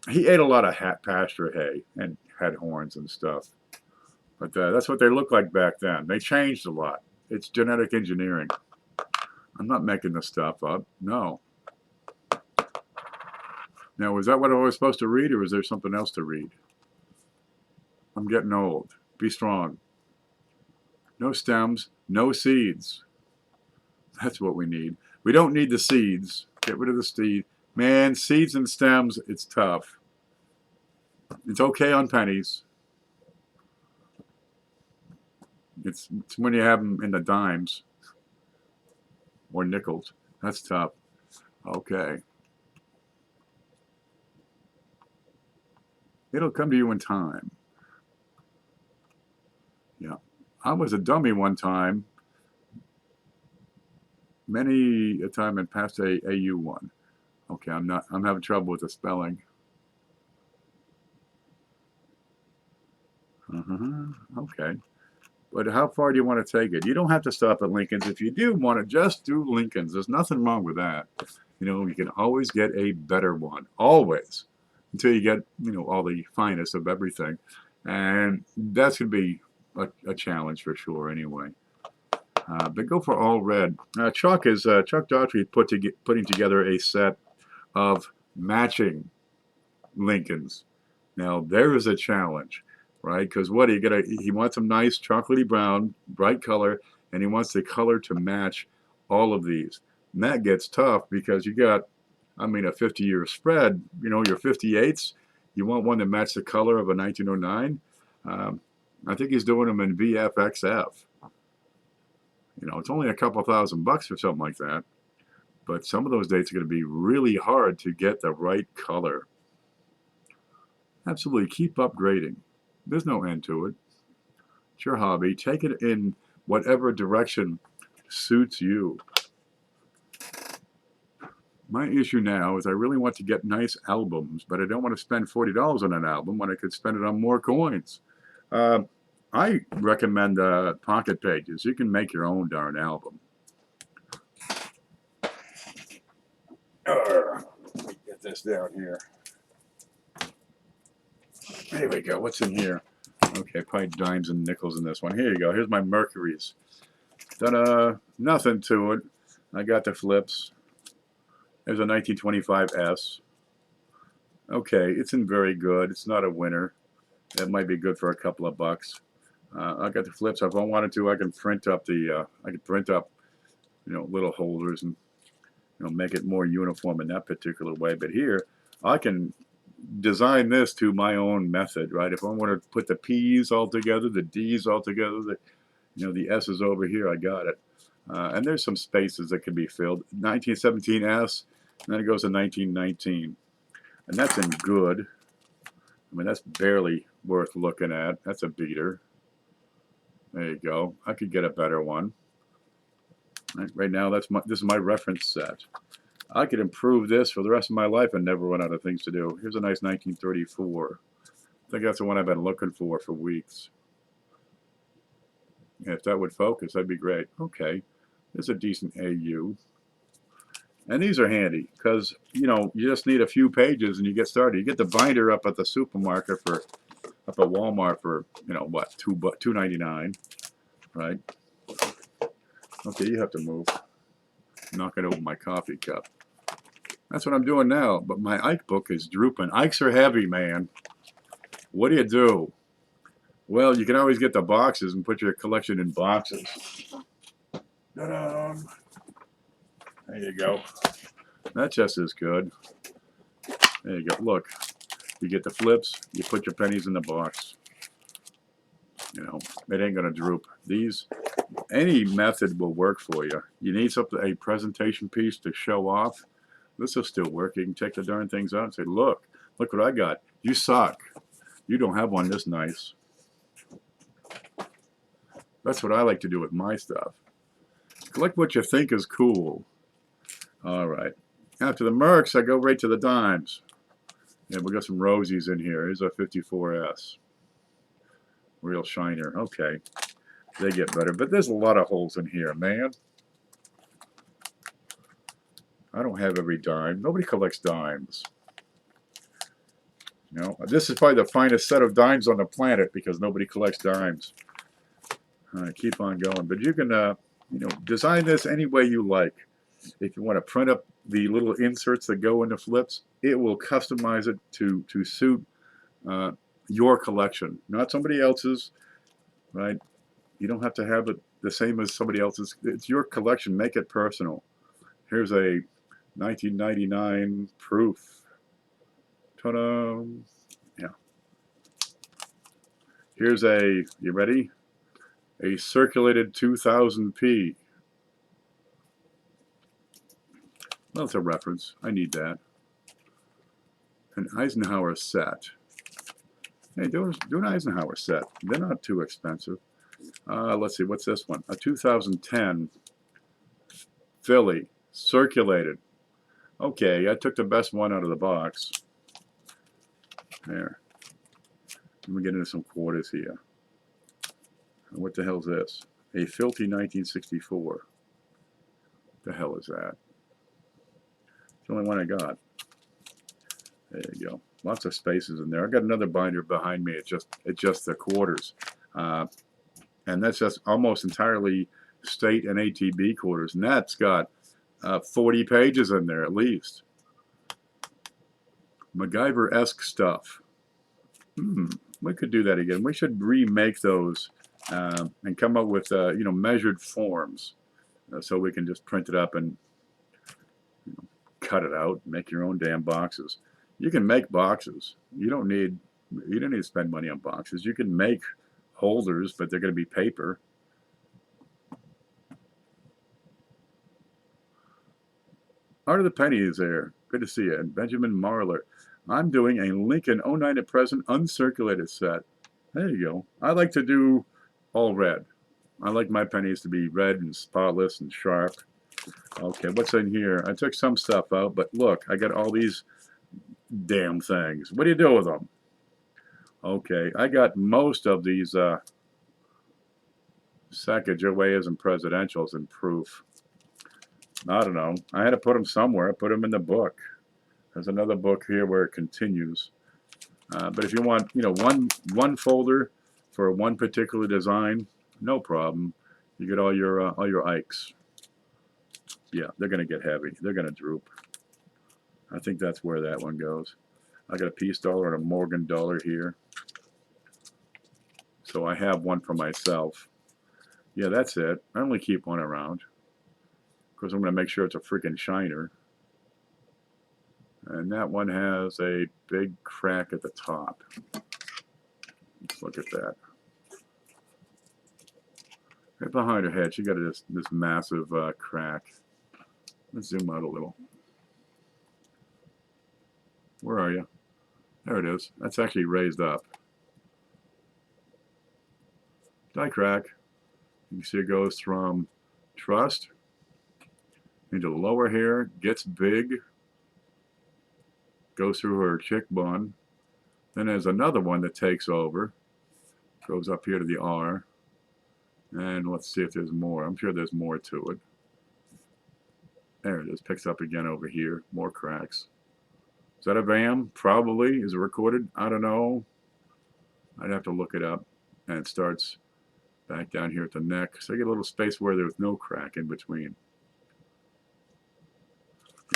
he ate a lot of pasture hay and had horns and stuff. But that's what they looked like back then. They changed a lot. It's genetic engineering. I'm not making this stuff up. No. Now, was that what I was supposed to read, or was there something else to read? I'm getting old. Be strong. No stems, no seeds. That's what we need. We don't need the seeds. Get rid of the seed. Man, seeds and stems, it's tough. It's okay on pennies. It's when you have them in the dimes or nickels. That's tough. Okay. It'll come to you in time. Yeah. I was a dummy one time. Many a time and passed a AU1. Okay, I'm having trouble with the spelling. Okay. But how far do you want to take it? You don't have to stop at Lincoln's. If you do want to just do Lincoln's, there's nothing wrong with that. You know, you can always get a better one. Always. Until you get, you know, all the finest of everything. And that's going to be a challenge for sure anyway. But go for all red. Chuck Daughtry putting together a set of matching Lincolns. Now there is a challenge, right? Because what he wants them nice, chocolatey brown, bright color, and he wants the color to match all of these. And that gets tough because you got, I mean, a 50-year spread. You know, your 58s. You want one that matches the color of a 1909. I think he's doing them in VFXF. You know, it's only a couple $1,000 for something like that. But some of those dates are going to be really hard to get the right color. Absolutely, keep upgrading. There's no end to it. It's your hobby. Take it in whatever direction suits you. My issue now is I really want to get nice albums, but I don't want to spend $40 on an album when I could spend it on more coins. I recommend Pocket Pages. You can make your own darn album. Let me get this down here. There we go. What's in here? Okay, probably dimes and nickels in this one. Here you go. Here's my Mercuries. Ta-da! Nothing to it. I got the flips. There's a 1925S. Okay, it's in very good. It's not a winner. That might be good for a couple of bucks. I got the flips. If I wanted to, I can print up you know, little holders and, you know, make it more uniform in that particular way. But here, I can design this to my own method, right? If I want to put the P's all together, the D's all together, you know, the S's over here, I got it. And there's some spaces that can be filled. 1917S, and then it goes to 1919. And that's in good. I mean, that's barely worth looking at. That's a beater. There you go. I could get a better one. Right now, this is my reference set. I could improve this for the rest of my life and never run out of things to do. Here's a nice 1934. I think that's the one I've been looking for weeks. If that would focus, that'd be great. Okay, there's a decent AU. And these are handy because, you know, you just need a few pages and you get started. You get the binder up at the supermarket up at Walmart for, you know, what, $2.99, right? Okay, you have to move. I'm not going to open my coffee cup. That's what I'm doing now, but my Ike book is drooping. Ikes are heavy, man. What do? Well, you can always get the boxes and put your collection in boxes. Ta-da! There you go. That's just as good. There you go. Look, you get the flips, you put your pennies in the box. You know, it ain't gonna droop. Any method will work for you. You need a presentation piece to show off. This will still work. You can take the darn things out and say, look what I got. You suck. You don't have one this nice. That's what I like to do with my stuff. Collect what you think is cool. All right. After the Mercs, I go right to the dimes. Yeah, we got some Rosies in here. Here's a 54S. Real shiner. Okay. They get better. But there's a lot of holes in here, man. I don't have every dime. Nobody collects dimes. You know, this is probably the finest set of dimes on the planet because nobody collects dimes. All right, keep on going. But you can, you know, design this any way you like. If you want to print up the little inserts that go into flips, it will customize it to suit your collection, not somebody else's, right? You don't have to have it the same as somebody else's. It's your collection. Make it personal. Here's a 1999 proof. Ta-da! Yeah. Here's you ready? A circulated 2000p. Well, it's a reference. I need that. An Eisenhower set. Hey, do an Eisenhower set. They're not too expensive. Let's see, what's this one? A 2010 Philly, circulated. Okay, I took the best one out of the box. There. Let me get into some quarters here. What the hell is this? A filthy 1964. The hell is that? It's the only one I got. There you go. Lots of spaces in there. I got another binder behind me. It's just the quarters, and that's just almost entirely state and ATB quarters, and that's got 40 pages in there at least. MacGyver-esque stuff. We could do that again. We should remake those and come up with measured forms, so we can just print it up and cut it out, make your own damn boxes. You can make boxes. You don't need to spend money on boxes. You can make holders, but they're going to be paper. Art of the Penny is there. Good to see you. And Benjamin Marler. I'm doing a Lincoln 09 to present uncirculated set. There you go. I like to do all red. I like my pennies to be red and spotless and sharp. Okay, what's in here? I took some stuff out, but look, I got all these damn things. What do you do with them? Okay, I got most of these Sacagaweas and presidentials in proof. I don't know. I had to put them somewhere. I put them in the book. There's another book here where it continues. But if you want, one folder for one particular design, no problem. You get all your Ikes. Yeah, they're going to get heavy. They're going to droop. I think that's where that one goes. I got a Peace dollar and a Morgan dollar here. So I have one for myself. Yeah, that's it. I only keep one around. Because I'm going to make sure it's a freaking shiner. And that one has a big crack at the top. Let's look at that. Right behind her head, she got this massive crack. Let's zoom out a little. Where are you? There it is. That's actually raised up. Die crack. You can see it goes from trust into the lower hair, gets big, goes through her chick bun. Then there's another one that takes over, goes up here to the R. And let's see if there's more. I'm sure there's more to it. There it is. Picks up again over here. More cracks. Is that a VAM? Probably. Is it recorded? I don't know. I'd have to look it up. And it starts back down here at the neck. So I get a little space where there's no crack in between.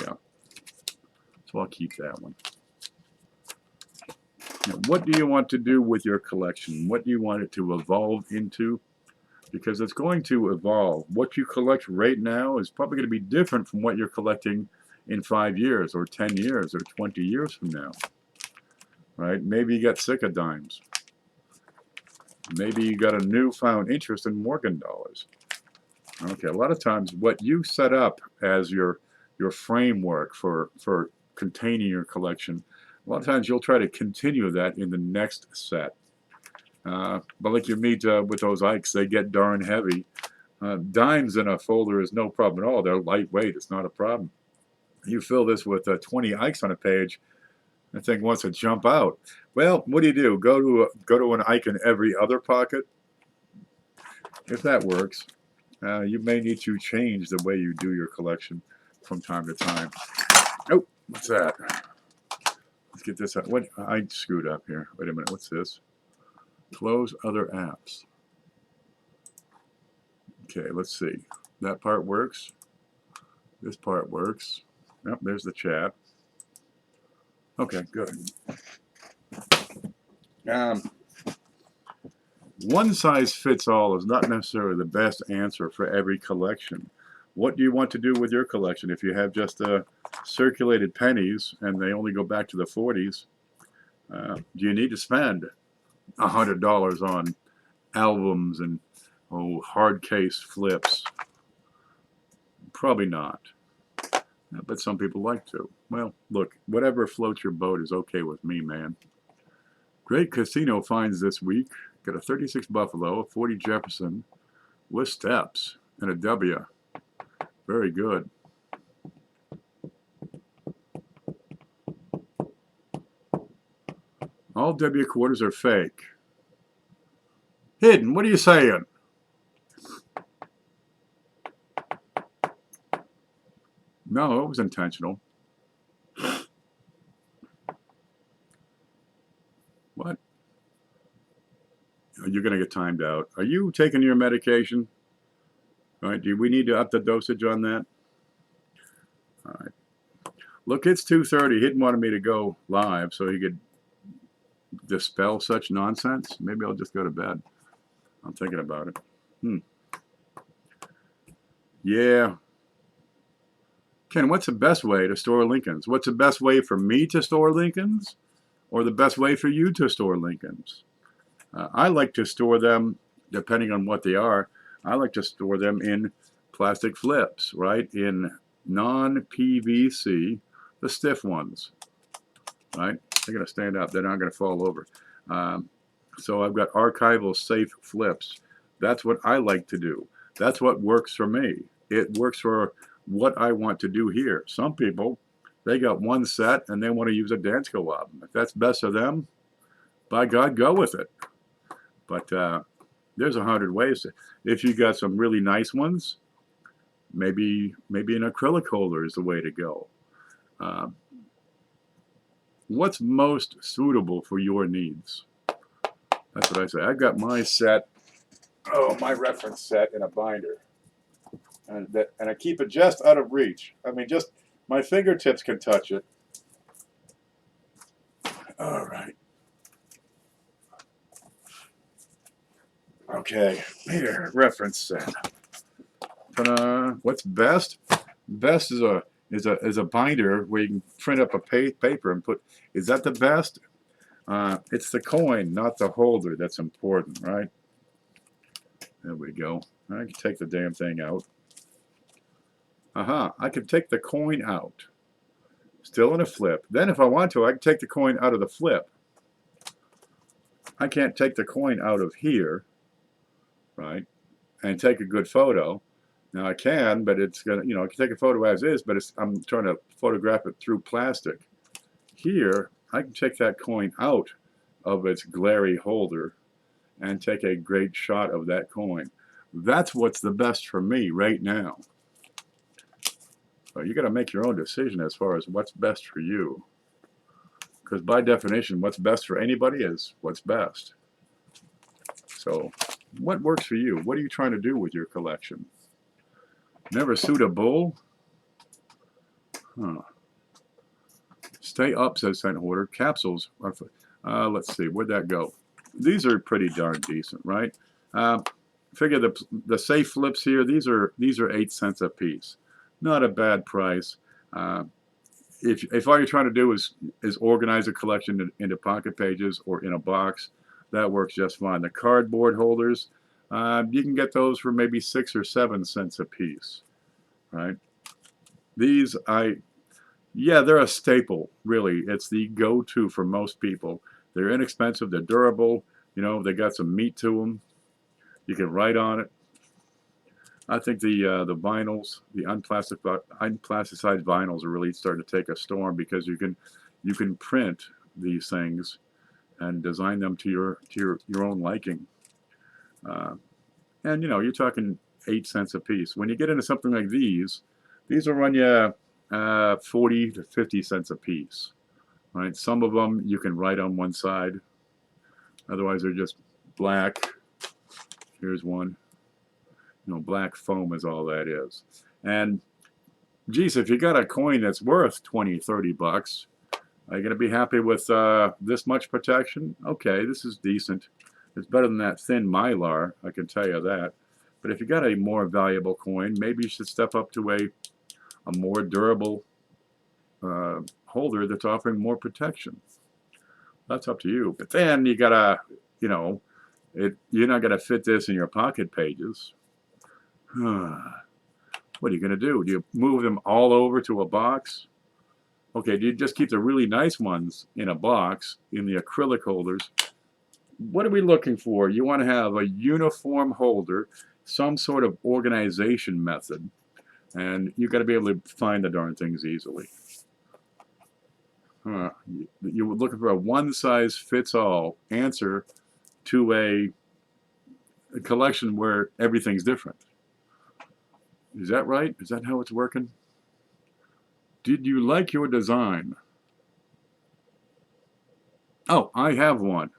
Yeah. So I'll keep that one. Now, what do you want to do with your collection? What do you want it to evolve into? Because it's going to evolve. What you collect right now is probably going to be different from what you're collecting in 5 years or 10 years or 20 years from now. Right? Maybe you got sick of dimes. Maybe you got a newfound interest in Morgan dollars. Okay, a lot of times what you set up as your framework for containing your collection, a lot of times you'll try to continue that in the next set. But like you meet with those Ikes, they get darn heavy. Dimes in a folder is no problem at all. They're lightweight. It's not a problem. You fill this with 20 Ikes on a page, that thing wants to jump out. Well, what do? Go to an Ike in every other pocket? If that works, you may need to change the way you do your collection from time to time. Oh, what's that? Let's get this out. What? I screwed up here. Wait a minute. What's this? Close other apps. Okay, let's see. That part works. This part works. Yep, there's the chat. Okay, good. One size fits all is not necessarily the best answer for every collection. What do you want to do with your collection? If you have just circulated pennies and they only go back to the 40s, do you need to spend $100 on albums and hard case flips? Probably not. But some people like to. Well, look, whatever floats your boat is okay with me, man. Great casino finds this week. Got a 36 Buffalo, a 40 Jefferson with steps, and a W. Very good. All W quarters are fake. Hidden, what are you saying? No, it was intentional. What? You're going to get timed out. Are you taking your medication? All right, do we need to up the dosage on that? All right. Look, it's 2:30. He didn't want me to go live so he could dispel such nonsense. Maybe I'll just go to bed. I'm thinking about it. Yeah. Ken, what's the best way to store Lincolns? What's the best way for me to store Lincolns? Or the best way for you to store Lincolns? I like to store them, depending on what they are, I like to store them in plastic flips, right? In non-PVC, the stiff ones, right? They're going to stand up. They're not going to fall over. So I've got archival safe flips. That's what I like to do. That's what works for me. It works for what I want to do here. Some people, they got one set and they want to use a Dansko album. If that's best for them, by God, go with it. But there's 100 ways. If you got some really nice ones, maybe an acrylic holder is the way to go. What's most suitable for your needs? That's what I say. I've got my set, my reference set in a binder. And I keep it just out of reach. I mean, just my fingertips can touch it. All right. Okay, here, reference set. What's best? Best is a binder where you can print up a paper and put. Is that the best? It's the coin, not the holder, that's important, right? There we go. I can take the damn thing out. I can take the coin out. Still in a flip. Then if I want to, I can take the coin out of the flip. I can't take the coin out of here, right, and take a good photo. Now I can, but it's gonna, I can take a photo as is, but I'm trying to photograph it through plastic. Here, I can take that coin out of its glary holder and take a great shot of that coin. That's what's the best for me right now. So you got to make your own decision as far as what's best for you. Because by definition, what's best for anybody is what's best. So what works for you? What are you trying to do with your collection? Never suit a bull? Stay up, says Scent Hoarder. Capsules. Let's see, where'd that go? These are pretty darn decent, right? Figure the safe flips here. These are 8 cents a piece. Not a bad price. If all you're trying to do is organize a collection into pocket pages or in a box, that works just fine. The cardboard holders, you can get those for maybe 6 or 7 cents a piece, right? These, they're a staple, really. It's the go-to for most people. They're inexpensive, they're durable, they got some meat to them. You can write on it. I think the vinyls, the unplasticized vinyls are really starting to take a storm because you can print these things and design them to your own liking. And you're talking 8 cents a piece. When you get into something like these will run you 40 to 50 cents a piece. Right? Some of them you can write on one side. Otherwise, they're just black. Here's one. Black foam is all that is. And geez, if you got a coin that's worth 20, 30 bucks, are you going to be happy with this much protection? Okay, this is decent. It's better than that thin Mylar, I can tell you that. But if you got a more valuable coin, maybe you should step up to a more durable holder that's offering more protection. That's up to you. But then you gotta, you're not gonna fit this in your pocket pages. What are you gonna do? Do you move them all over to a box? Okay, do you just keep the really nice ones in a box, in the acrylic holders? What are we looking for? You want to have a uniform holder, some sort of organization method, and you got to be able to find the darn things easily. You were looking for a one-size-fits-all answer to a collection where everything's different. Is that right? Is that how it's working? Did you like your design? Oh, I have one,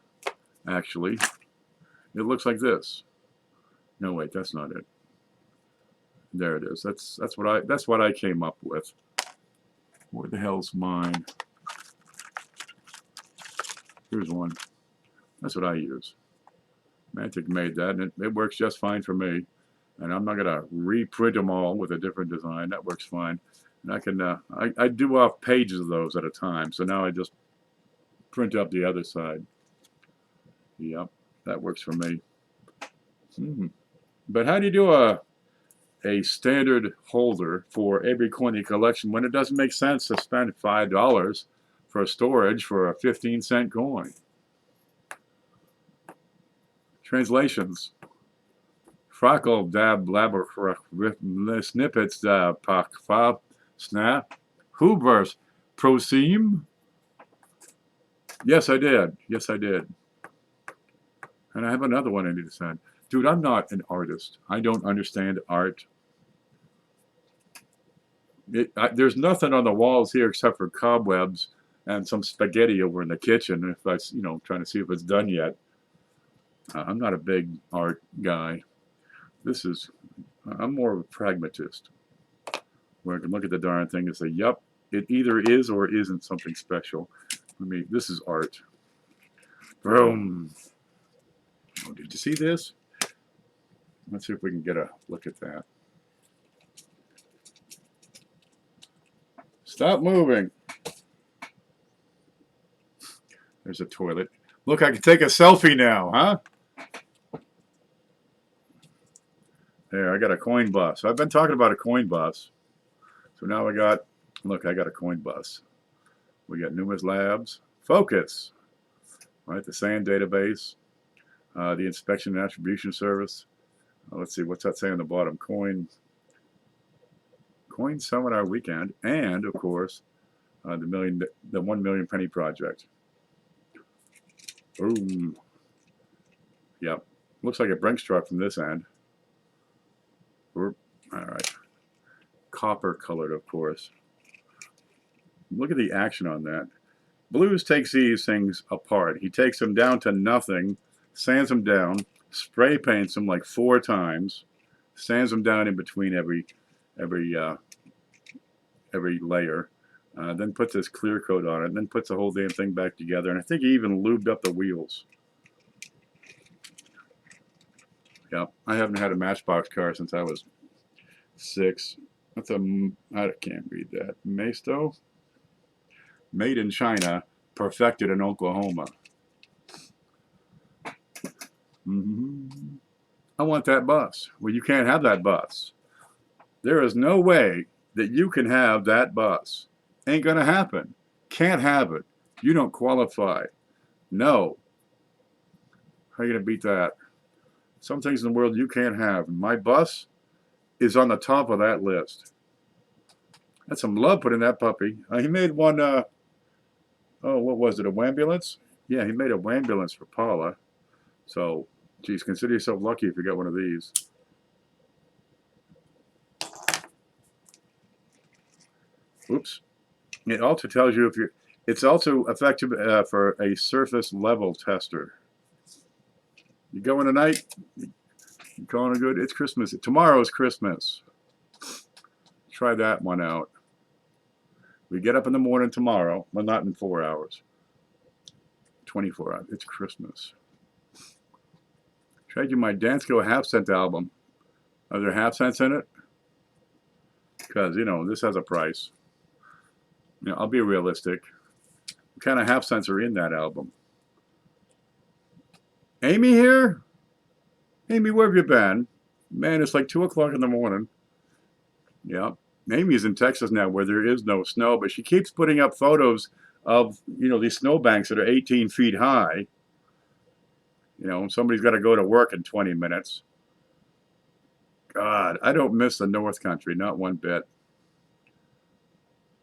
actually. It looks like this. No, wait, that's not it. There it is. That's what I came up with. Where the hell's mine? Here's one. That's what I use. Mantic made that, and it works just fine for me. And I'm not gonna reprint them all with a different design. That works fine. And I can I do off pages of those at a time. So now I just print up the other side. Yep, that works for me. But how do you do a standard holder for every coin in your collection when it doesn't make sense to spend $5 for storage for a 15-cent coin? Translations. Frackle dab blabber snippets pak fab snap hoovers proseam. Yes, I did. Yes, I did. And I have another one I need to send. Dude, I'm not an artist. I don't understand art. There's nothing on the walls here except for cobwebs and some spaghetti over in the kitchen. If I, trying to see if it's done yet. I'm not a big art guy. I'm more of a pragmatist, where I can look at the darn thing and say, "Yep, it either is or isn't something special." This is art. Boom. Oh, did you see this? Let's see if we can get a look at that. Stop moving. There's a toilet. Look, I can take a selfie now, huh? There, I got a coin bus. I've been talking about a coin bus. So now I got a coin bus. We got Numis Labs, Focus, right? The SAN database, the Inspection and Attribution Service. Let's see, what's that say on the bottom? Coin Seminar Weekend, and of course, the 1 Million Penny Project. Boom. Yep. Looks like a Brinks truck from this end. All right. Copper colored, of course. Look at the action on that. Blues takes these things apart. He takes them down to nothing, sands them down, spray paints them like 4 times, sands them down in between every layer, then puts this clear coat on it, and then puts the whole damn thing back together. And I think he even lubed up the wheels. Yep, I haven't had a Matchbox car since I was 6. That's I can't read that. Maisto? Made in China, perfected in Oklahoma. I want that bus. Well, you can't have that bus. There is no way that you can have that bus. Ain't gonna happen. Can't have it. You don't qualify. No. How are you gonna beat that? Some things in the world you can't have. My bus is on the top of that list. That's some love put in that puppy. He made one, oh, what was it, a Wambulance? Yeah, he made a Wambulance for Paula. So, geez, consider yourself lucky if you got one of these. Oops. It also tells you if you're, it's also effective for a surface level tester. You going tonight? You calling it good? It's Christmas. Tomorrow is Christmas. Try that one out. We get up in the morning tomorrow. Well, not in 4 hours. 24 hours. It's Christmas. Trade you my Dansko half-cent album. Are there half-cents in it? Because, this has a price. I'll be realistic. What kind of half-cents are in that album? Amy here? Amy, where have you been? Man, it's like 2 o'clock in the morning. Yeah. Amy's in Texas now where there is no snow, but she keeps putting up photos of, these snowbanks that are 18 feet high. Somebody's got to go to work in 20 minutes. God, I don't miss the North Country, not one bit.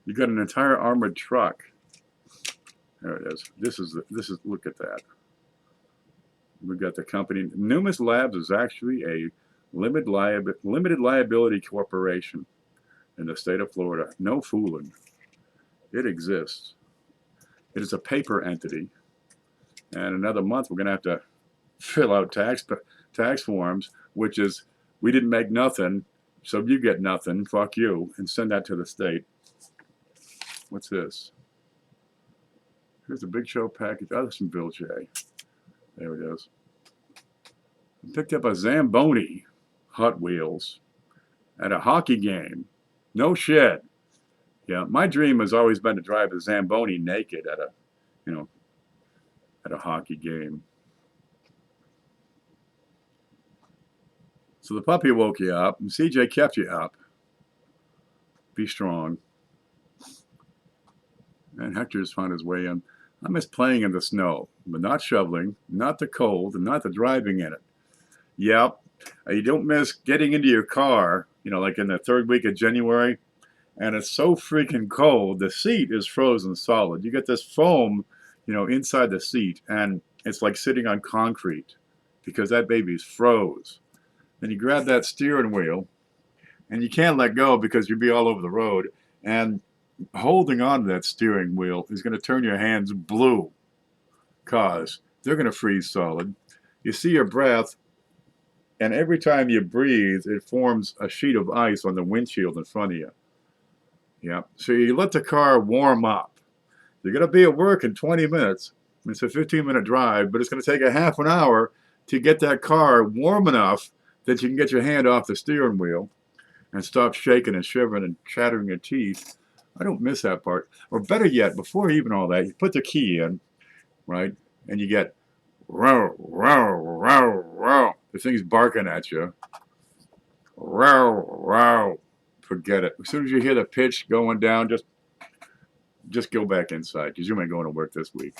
You got an entire armored truck. There it is. This is look at that. We've got the company. Numis Labs is actually a limited liability corporation in the state of Florida. No fooling. It exists. It is a paper entity. And another month, we're going to have to fill out tax forms, which is, we didn't make nothing, so you get nothing, fuck you, and send that to the state. What's this? Here's a Big Show package. Oh, that's from Bill J. There it is. I picked up a Zamboni Hot Wheels at a hockey game. No shit. Yeah, my dream has always been to drive a Zamboni naked at a hockey game. So the puppy woke you up, and CJ kept you up. Be strong. And Hector's found his way in. I miss playing in the snow, but not shoveling, not the cold, and not the driving in it. Yep, you don't miss getting into your car, like in the third week of January, and it's so freaking cold, the seat is frozen solid. You get this foam, inside the seat, and it's like sitting on concrete because that baby's froze. Then you grab that steering wheel, and you can't let go because you'll be all over the road, and holding on to that steering wheel is going to turn your hands blue because they're going to freeze solid. You see your breath, and every time you breathe, it forms a sheet of ice on the windshield in front of you. Yeah. So you let the car warm up. You're going to be at work in 20 minutes. It's a 15-minute drive, but it's going to take a half an hour to get that car warm enough that you can get your hand off the steering wheel and stop shaking and shivering and chattering your teeth. I don't miss that part. Or better yet, before even all that, you put the key in, right? And you get, row, row, row, row. The thing's barking at you. Row, row. Forget it. As soon as you hear the pitch going down, just go back inside because you ain't going to work this week.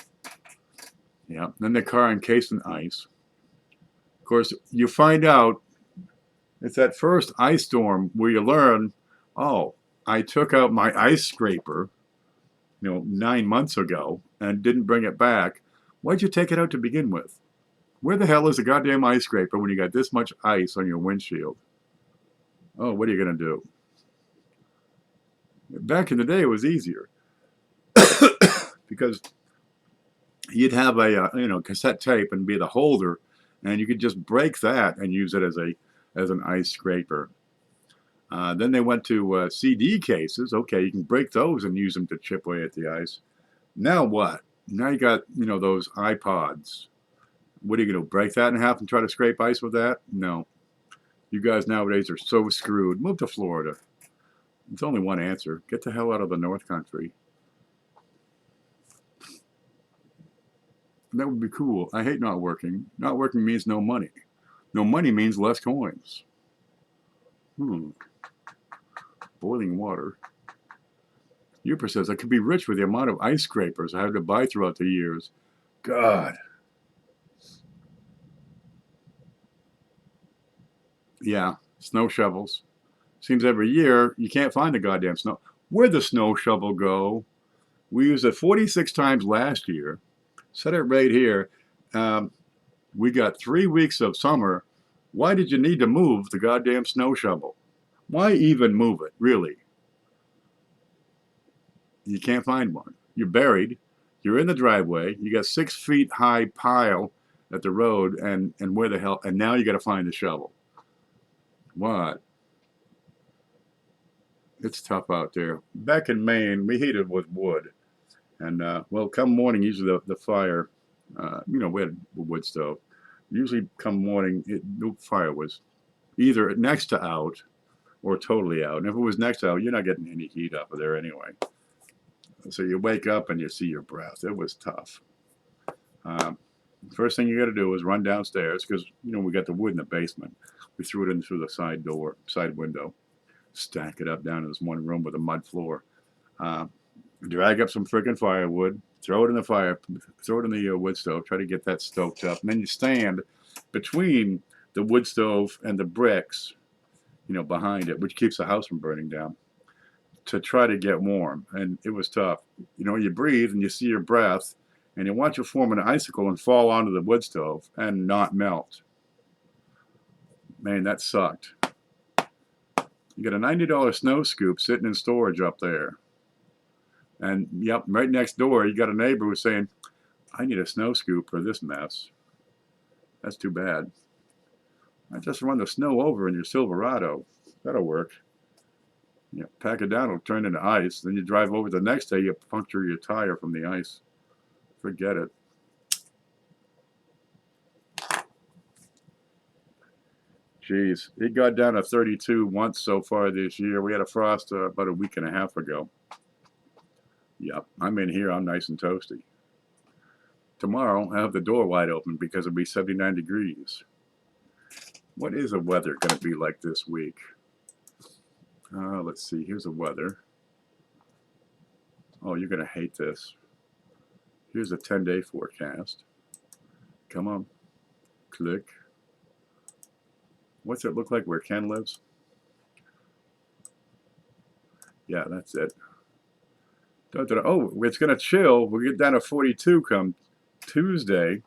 Yeah. Then the car encased in ice. Of course, you find out it's that first ice storm where you learn, oh, I took out my ice scraper, 9 months ago and didn't bring it back. Why'd you take it out to begin with? Where the hell is a goddamn ice scraper when you got this much ice on your windshield? Oh, what are you going to do? Back in the day, it was easier because you'd have a cassette tape and be the holder, and you could just break that and use it as an ice scraper. Then they went to CD cases. Okay, you can break those and use them to chip away at the ice. Now what? Now you got, those iPods. What are you going to break that in half and try to scrape ice with that? No. You guys nowadays are so screwed. Move to Florida. It's only one answer. Get the hell out of the North Country. That would be cool. I hate not working. Not working means no money. No money means less coins. Boiling water. Uper says, I could be rich with the amount of ice scrapers I had to buy throughout the years. God. Yeah, snow shovels. Seems every year you can't find the goddamn snow. Where'd the snow shovel go? We used it 46 times last year. Set it right here. We got 3 weeks of summer. Why did you need to move the goddamn snow shovel? Why even move it, really? You can't find one. You're buried. You're in the driveway. You got 6 feet high pile at the road, and where the hell? And now you got to find the shovel. What? It's tough out there. Back in Maine, we heated with wood. And, well, come morning, usually the fire, we had a wood stove. Usually come morning, the fire was either next to out or totally out. And if it was next to out, you're not getting any heat up of there anyway. So you wake up and you see your breath. It was tough. First thing you got to do is run downstairs because, we got the wood in the basement. We threw it in through the side window. Stack it up down in this one room with a mud floor. Drag up some freaking firewood, throw it in the fire, throw it in the wood stove, try to get that stoked up. And then you stand between the wood stove and the bricks, behind it, which keeps the house from burning down, to try to get warm. And it was tough. You breathe and you see your breath, and you watch it form an icicle and fall onto the wood stove and not melt. Man, that sucked. You got a $90 snow scoop sitting in storage up there. And yep, right next door, you got a neighbor who's saying, I need a snow scoop for this mess. That's too bad. I just run the snow over in your Silverado. That'll work. You pack it down, it'll turn into ice. Then you drive over the next day, you puncture your tire from the ice. Forget it. Jeez, it got down to 32 once so far this year. We had a frost about a week and a half ago. Yep, I'm in here. I'm nice and toasty. Tomorrow, I have the door wide open because it'll be 79 degrees. What is the weather going to be like this week? Let's see. Here's the weather. Oh, you're going to hate this. Here's a 10-day forecast. Come on. Click. What's it look like where Ken lives? Yeah, that's it. Oh, it's going to chill. We'll get down to 42 come Tuesday.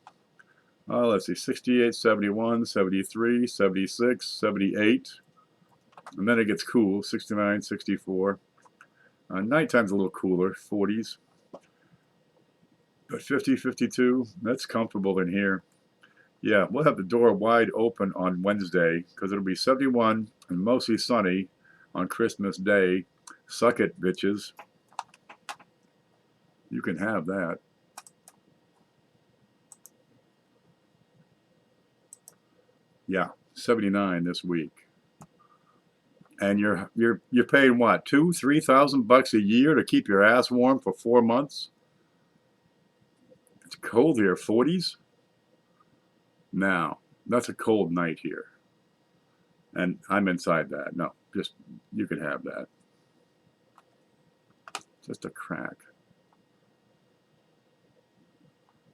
Let's see, 68, 71, 73, 76, 78. And then it gets cool, 69, 64. Nighttime's a little cooler, 40s. But 50, 52, that's comfortable in here. Yeah, we'll have the door wide open on Wednesday because it'll be 71 and mostly sunny on Christmas Day. Suck it, bitches. You can have that. Yeah, 79 this week. And you're paying what, $2,000-3,000 a year to keep your ass warm for 4 months? It's cold here, 40s. Now, that's a cold night here. And I'm inside that. No, just, you can have that. Just a crack.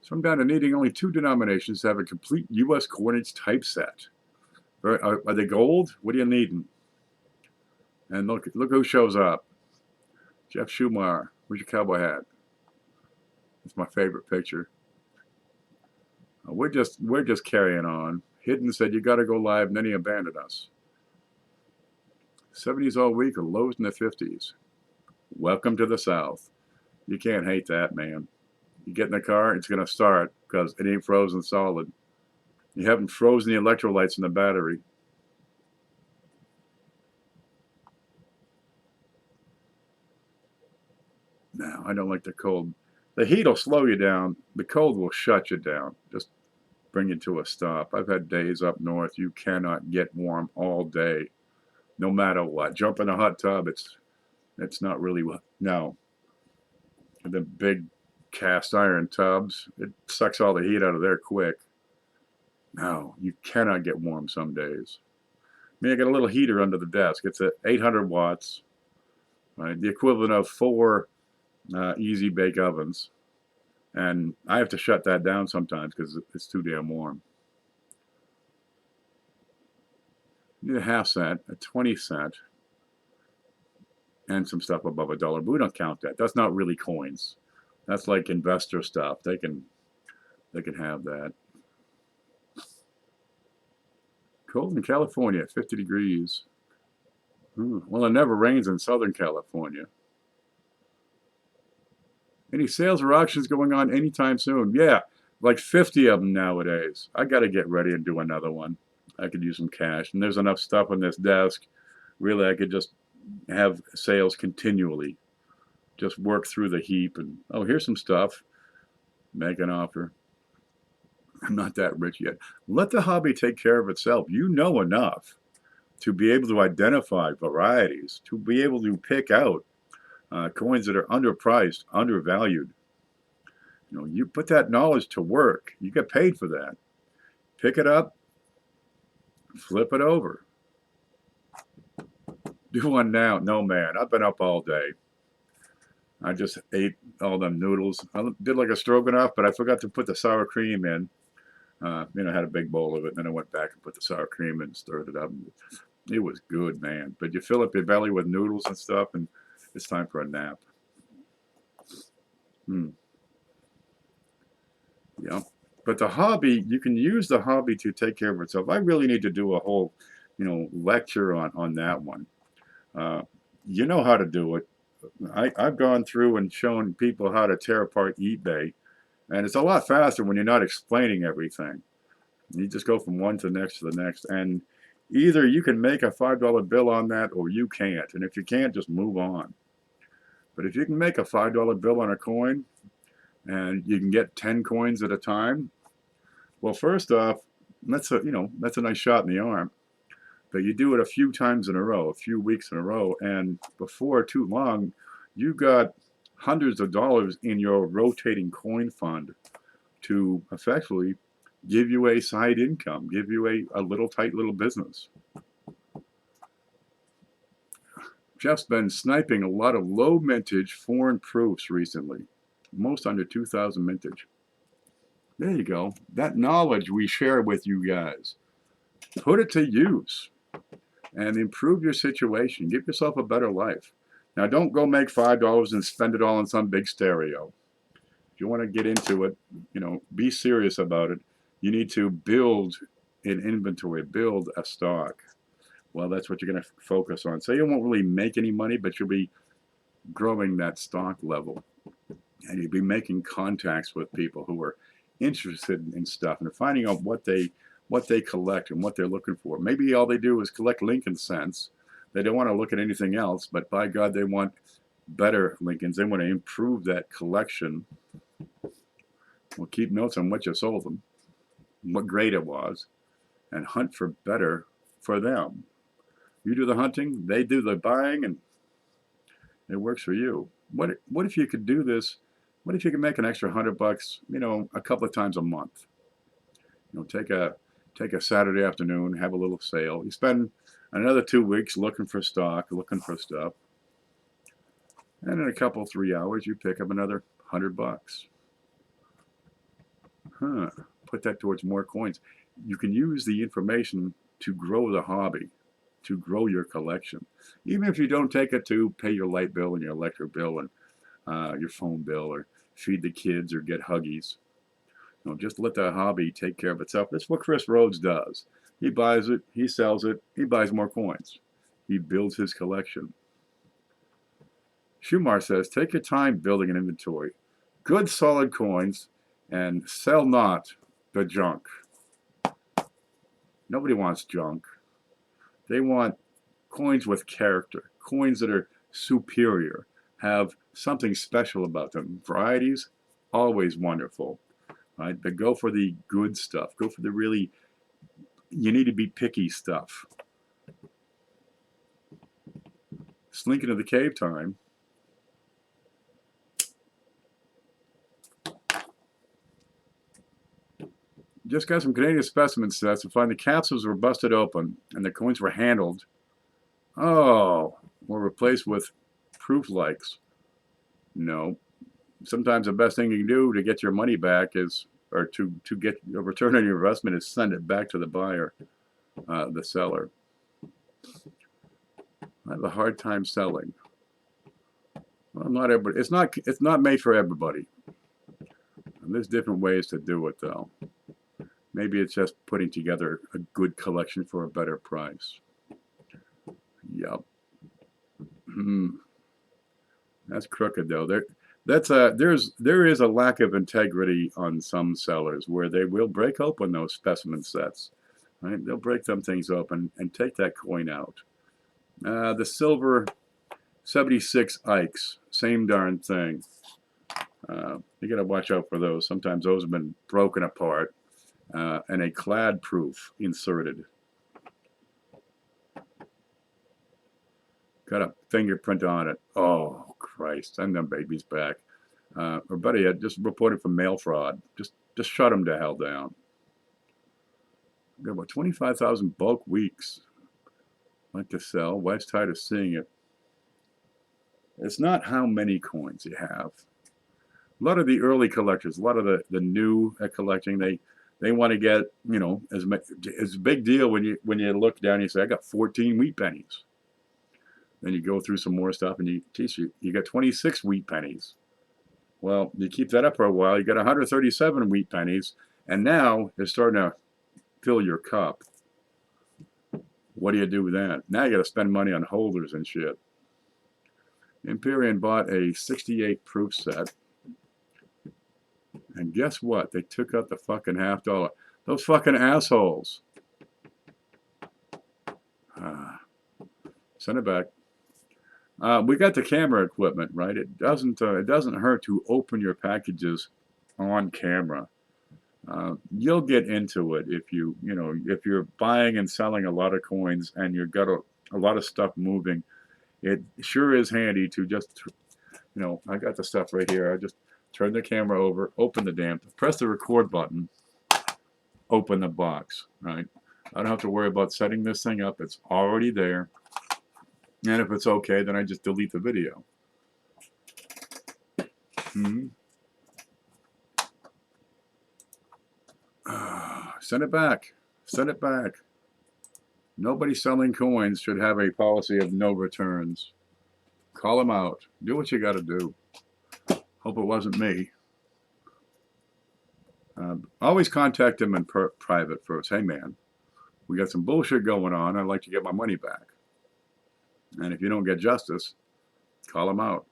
So I'm down to needing only 2 denominations to have a complete U.S. coordinates typeset. Are they gold? What are you needing? And look who shows up. Jeff Schumacher. Where's your cowboy hat? That's my favorite picture. We're just carrying on. Hidden said you got to go live, and then he abandoned us. 70s all week or lows in the 50s. Welcome to the South. You can't hate that, man. You get in the car, it's going to start because it ain't frozen solid. You haven't frozen the electrolytes in the battery. No, I don't like the cold. The heat will slow you down. The cold will shut you down. Just bring you to a stop. I've had days up north you cannot get warm all day, no matter what. Jump in a hot tub, it's not really, no. And the big cast iron tubs, it sucks all the heat out of there quick. No, you cannot get warm some days. I mean, I got a little heater under the desk. It's at 800 watts, right? The equivalent of 4 easy bake ovens. And I have to shut that down sometimes because it's too damn warm. You need a half cent, a 20 cent, and some stuff above $1. But we don't count that. That's not really coins. That's like investor stuff. They can have that. Cold in California, 50 degrees. Well, it never rains in Southern California. Any sales or auctions going on anytime soon? Yeah, like 50 of them nowadays. I got to get ready and do another one. I could use some cash. And there's enough stuff on this desk. Really, I could just have sales continually. Just work through the heap and, oh, here's some stuff. Make an offer. I'm not that rich yet. Let the hobby take care of itself. You know enough to be able to identify varieties, to be able to pick out coins that are underpriced, undervalued. You know, you put that knowledge to work. You get paid for that. Pick it up, flip it over. Do one now. No, man, I've been up all day. I just ate all them noodles. I did like a stroganoff, but I forgot to put the sour cream in. I had a big bowl of it, and then I went back and put the sour cream in and stirred it up. It was good, man. But you fill up your belly with noodles and stuff, and it's time for a nap. Yeah. But the hobby, you can use the hobby to take care of itself. I really need to do a whole, lecture on that one. Uh, you know how to do it. I've gone through and shown people how to tear apart eBay, and it's a lot faster when you're not explaining everything. You just go from one to the next to the next, and either you can make a $5 bill on that or you can't. And if you can't, just move on. But if you can make a $5 bill on a coin and you can get 10 coins at a time, well, first off, that's a nice shot in the arm. But you do it a few times in a row, a few weeks in a row, and before too long, you got hundreds of dollars in your rotating coin fund to effectively give you a side income, give you a little tight little business. Jeff's been sniping a lot of low mintage foreign proofs recently, most under 2000 mintage. There you go. That knowledge we share with you guys, put it to use and improve your situation. Give yourself a better life. Now, don't go make $5 and spend it all on some big stereo. If you want to get into it, be serious about it. You need to build an inventory, build a stock. Well, that's what you're going to focus on. So you won't really make any money, but you'll be growing that stock level. And you'll be making contacts with people who are interested in stuff and finding out what they collect and what they're looking for. Maybe all they do is collect Lincoln cents. They don't want to look at anything else, but by God, they want better Lincolns. They want to improve that collection. We'll keep notes on what you sold them, what grade it was, and hunt for better for them. You do the hunting, they do the buying, and it works for you. What if you could do this? What if you could make an extra $100, a couple of times a month? Take a Saturday afternoon, have a little sale. You spend another 2 weeks looking for stock, looking for stuff, and in a couple 3 hours, you pick up another $100. Put that towards more coins. You can use the information to grow the hobby, to grow your collection. Even if you don't take it to pay your light bill and your electric bill and your phone bill or feed the kids or get Huggies. Just let the hobby take care of itself. That's what Chris Rhodes does. He buys it, he sells it, he buys more coins. He builds his collection. Shumar says, take your time building an inventory. Good solid coins and sell not the junk. Nobody wants junk. They want coins with character, coins that are superior, have something special about them. Varieties, always wonderful. Right? But go for the good stuff. Go for the really, you need to be picky stuff. Slink into the cave time. Just got some Canadian specimen sets and find the capsules were busted open and the coins were handled. Oh, were replaced with proof likes. No. Sometimes the best thing you can do to get your money back is, or to get a return on your investment, is send it back to the buyer, the seller. I have a hard time selling. Well, not everybody. It's not made for everybody. And there's different ways to do it, though. Maybe it's just putting together a good collection for a better price. Yep. That's crooked, though. There is a lack of integrity on some sellers where they will break open those specimen sets. Right? They'll break them things open and take that coin out. The silver 76 Ikes, same darn thing. You got to watch out for those. Sometimes those have been broken apart and a clad proof inserted. Got a fingerprint on it. Oh, Christ. Send them babies back. Or better yet, just reported for mail fraud. Just shut them to hell down. Got about 25,000 bulk weeks. Like to sell. Wife's tired of seeing it. It's not how many coins you have. A lot of the early collectors, a lot of the new at collecting, they want to get, as a big deal when you look down and you say, I got 14 wheat pennies. Then you go through some more stuff and you got 26 wheat pennies. Well, you keep that up for a while, you got 137 wheat pennies, and now it's starting to fill your cup. What do you do with that? Now you got to spend money on holders and shit. Empyrean bought a 68 proof set, and guess what? They took out the fucking $50. Those fucking assholes. Send it back. We got the camera equipment, right? It doesn't hurt to open your packages on camera. You'll get into it if if you're buying and selling a lot of coins and you've got a lot of stuff moving. It sure is handy to just, I got the stuff right here. I just turn the camera over, open the damn, press the record button, open the box, right? I don't have to worry about setting this thing up. It's already there. And if it's okay, then I just delete the video. Send it back. Send it back. Nobody selling coins should have a policy of no returns. Call them out. Do what you got to do. Hope it wasn't me. Always contact them in private first. Hey, man, we got some bullshit going on. I'd like to get my money back. And if you don't get justice, call them out.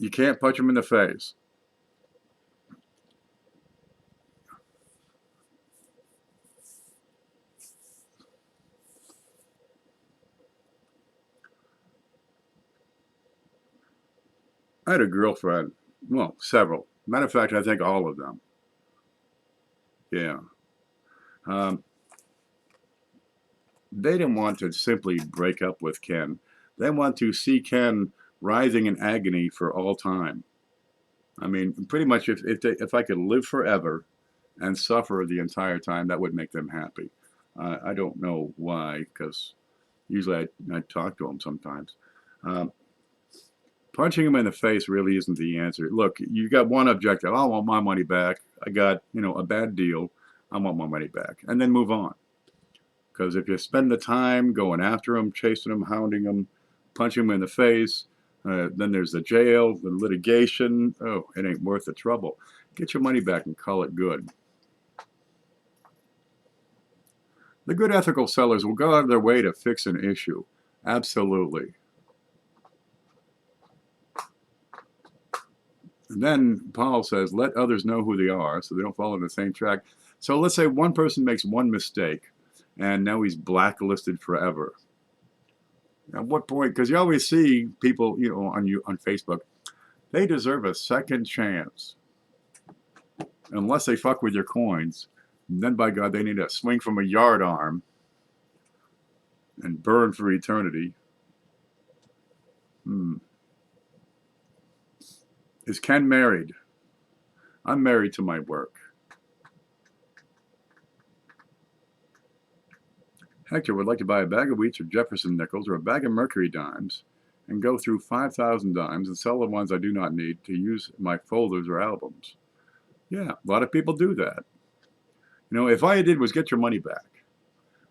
You can't punch them in the face. I had a girlfriend, well, several. Matter of fact, I think all of them. Yeah. They didn't want to simply break up with Ken. They want to see Ken writhing in agony for all time. I mean, pretty much if I could live forever and suffer the entire time, that would make them happy. I don't know why, because usually I talk to them sometimes. Punching him in the face really isn't the answer. Look, you got one objective. I want my money back. I got, a bad deal. I want my money back. And then move on. Because if you spend the time going after him, chasing him, hounding him, punching him in the face, then there's the jail, the litigation. Oh, it ain't worth the trouble. Get your money back and call it good. The good ethical sellers will go out of their way to fix an issue. Absolutely. And then Paul says, let others know who they are so they don't fall in the same track. So let's say one person makes one mistake and now he's blacklisted forever. At what point? Because you always see people, on Facebook, they deserve a second chance. Unless they fuck with your coins, and then by God, they need to swing from a yard arm and burn for eternity. Is Ken married? I'm married to my work. Hector would like to buy a bag of wheats or Jefferson nickels or a bag of Mercury dimes and go through 5,000 dimes and sell the ones I do not need to use my folders or albums. Yeah, a lot of people do that. If all I did was get your money back,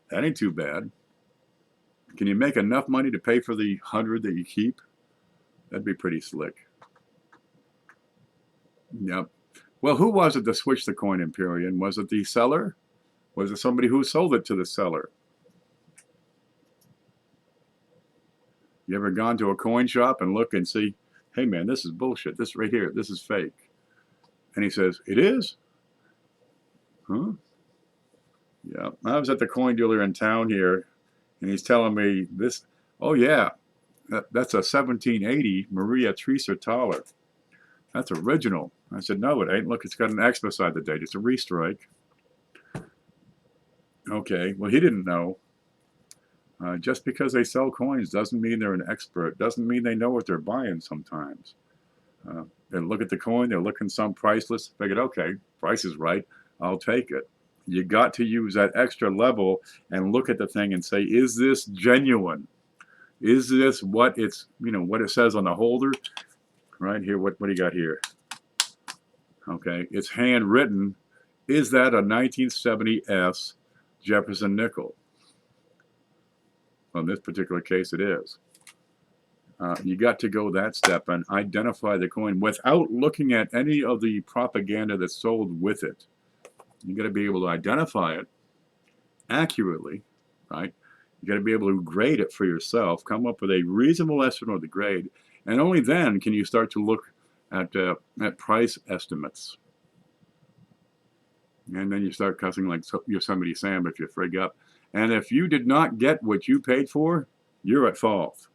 that ain't too bad. Can you make enough money to pay for the 100 that you keep? That'd be pretty slick. Yep. Well, who was it to switch the coin, Empyrean? Was it the seller? Was it somebody who sold it to the seller? You ever gone to a coin shop and look and see, hey man, this is bullshit. This right here, this is fake. And he says, it is? Huh? Yeah. I was at the coin dealer in town here, and he's telling me this, oh yeah, that's a 1780 Maria Teresa Thaler. That's original. I said, no, it ain't. Look, it's got an X beside the date. It's a restrike. Okay, well, he didn't know. Just because they sell coins doesn't mean they're an expert. Doesn't mean they know what they're buying sometimes. They look at the coin, they're looking some priceless, figured, okay, price is right, I'll take it. You got to use that extra level and look at the thing and say, is this genuine? Is this what it's, what it says on the holder? Right here, what do you got here? Okay, it's handwritten. Is that a 1970 S Jefferson nickel. Well, in this particular case, it is. You got to go that step and identify the coin without looking at any of the propaganda that's sold with it. You got to be able to identify it accurately, right? You got to be able to grade it for yourself, come up with a reasonable estimate of the grade, and only then can you start to look at price estimates. And then you start cussing like Yosemite Sam if you frig up. And if you did not get what you paid for, you're at fault.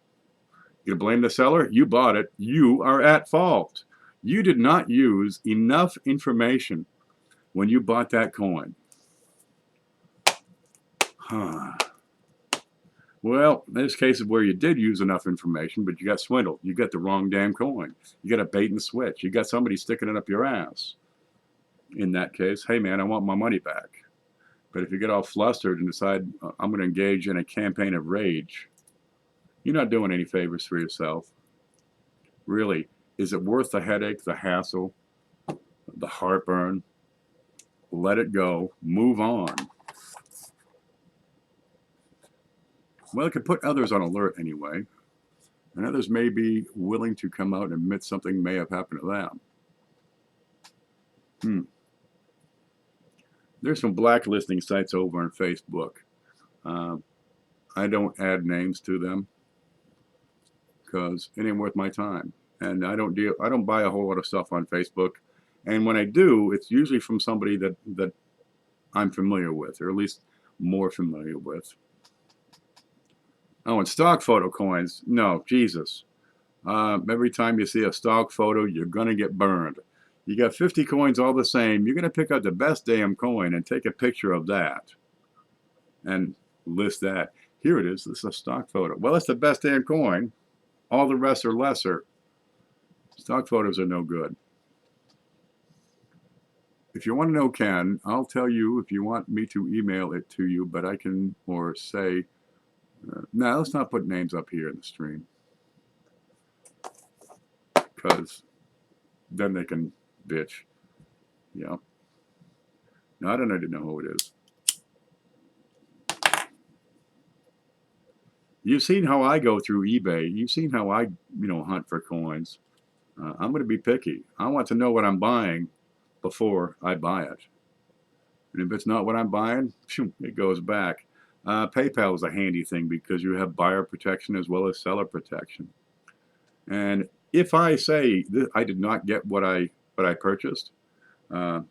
You blame the seller? You bought it. You are at fault. You did not use enough information when you bought that coin. Well, there's cases where you did use enough information, but you got swindled. You got the wrong damn coin. You got a bait and switch. You got somebody sticking it up your ass. In that case, hey man, I want my money back. But if you get all flustered and decide I'm going to engage in a campaign of rage, you're not doing any favors for yourself. Really, is it worth the headache, the hassle, the heartburn? Let it go. Move on. Well, it could put others on alert anyway, and others may be willing to come out and admit something may have happened to them. There's some blacklisting sites over on Facebook. I don't add names to them because it ain't worth my time, and I don't buy a whole lot of stuff on Facebook. And when I do, it's usually from somebody that I'm familiar with, or at least more familiar with. Oh, and stock photo coins. No, Jesus. Every time you see a stock photo, you're going to get burned. You got 50 coins all the same. You're going to pick out the best damn coin and take a picture of that and list that. Here it is. This is a stock photo. Well, it's the best damn coin. All the rest are lesser. Stock photos are no good. If you want to know, Ken, I'll tell you if you want me to email it to you, but I can, or say, no, let's not put names up here in the stream, because then they can bitch. Yeah. No, I don't need to know who it is. You've seen how I go through eBay. You've seen how I, hunt for coins. I'm going to be picky. I want to know what I'm buying before I buy it. And if it's not what I'm buying, it goes back. PayPal is a handy thing because you have buyer protection as well as seller protection. And if I say that I did not get what I purchased, first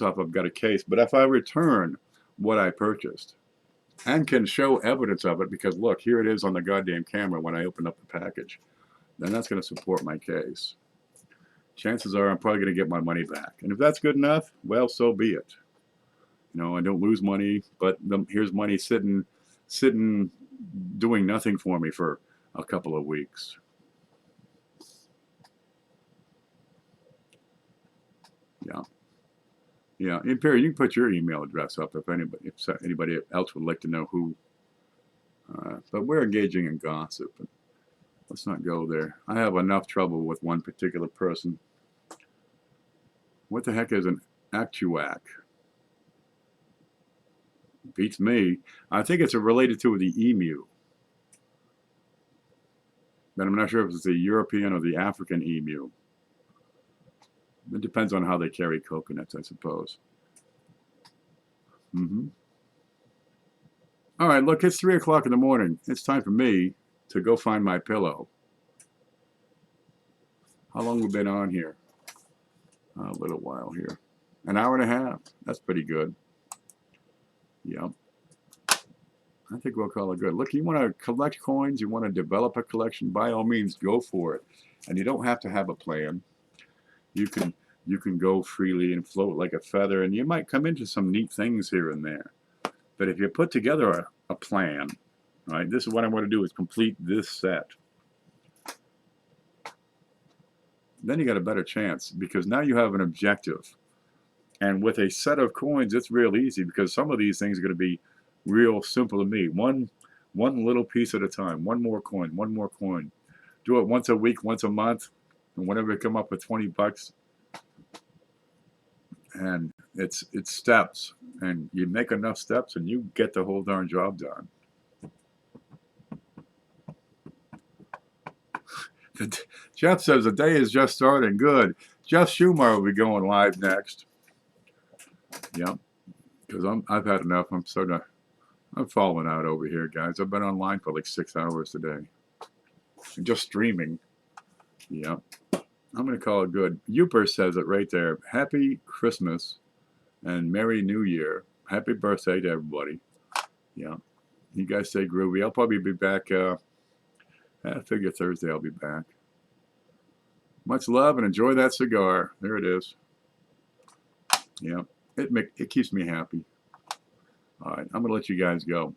off, I've got a case. But if I return what I purchased and can show evidence of it, because look, here it is on the goddamn camera when I open up the package, then that's going to support my case. Chances are I'm probably going to get my money back. And if that's good enough, well, so be it. I don't lose money, but here's money sitting doing nothing for me for a couple of weeks. Yeah. Imperial, you can put your email address up if anybody else would like to know who. But we're engaging in gossip. Let's not go there. I have enough trouble with one particular person. What the heck is an actuac? Beats me. I think it's related to the emu. But I'm not sure if it's the European or the African emu. It depends on how they carry coconuts, I suppose. All right, look, it's 3 o'clock in the morning. It's time for me to go find my pillow. How long have we been on here? A little while here. An hour and a half. That's pretty good. Yep. I think we'll call it good. Look, you want to collect coins, you want to develop a collection, by all means, go for it. And you don't have to have a plan. You can go freely and float like a feather, and you might come into some neat things here and there. But if you put together a plan, right, this is what I want to do, is complete this set. Then you got a better chance, because now you have an objective. And with a set of coins, it's real easy, because some of these things are going to be real simple to me. One little piece at a time. One more coin. Do it once a week, once a month, and whenever you come up with 20 bucks, and it's steps, and you make enough steps and you get the whole darn job done. Jeff says the day is just starting. Good. Jeff Schumer will be going live next. Yep, because I've had enough. I'm falling out over here, guys. I've been online for like 6 hours today, and just streaming. Yep. I'm going to call it good. Uper says it right there. Happy Christmas and Merry New Year. Happy birthday to everybody. Yeah. You guys stay groovy. I'll probably be back. I figure Thursday I'll be back. Much love and enjoy that cigar. There it is. Yeah. It keeps me happy. All right. I'm going to let you guys go.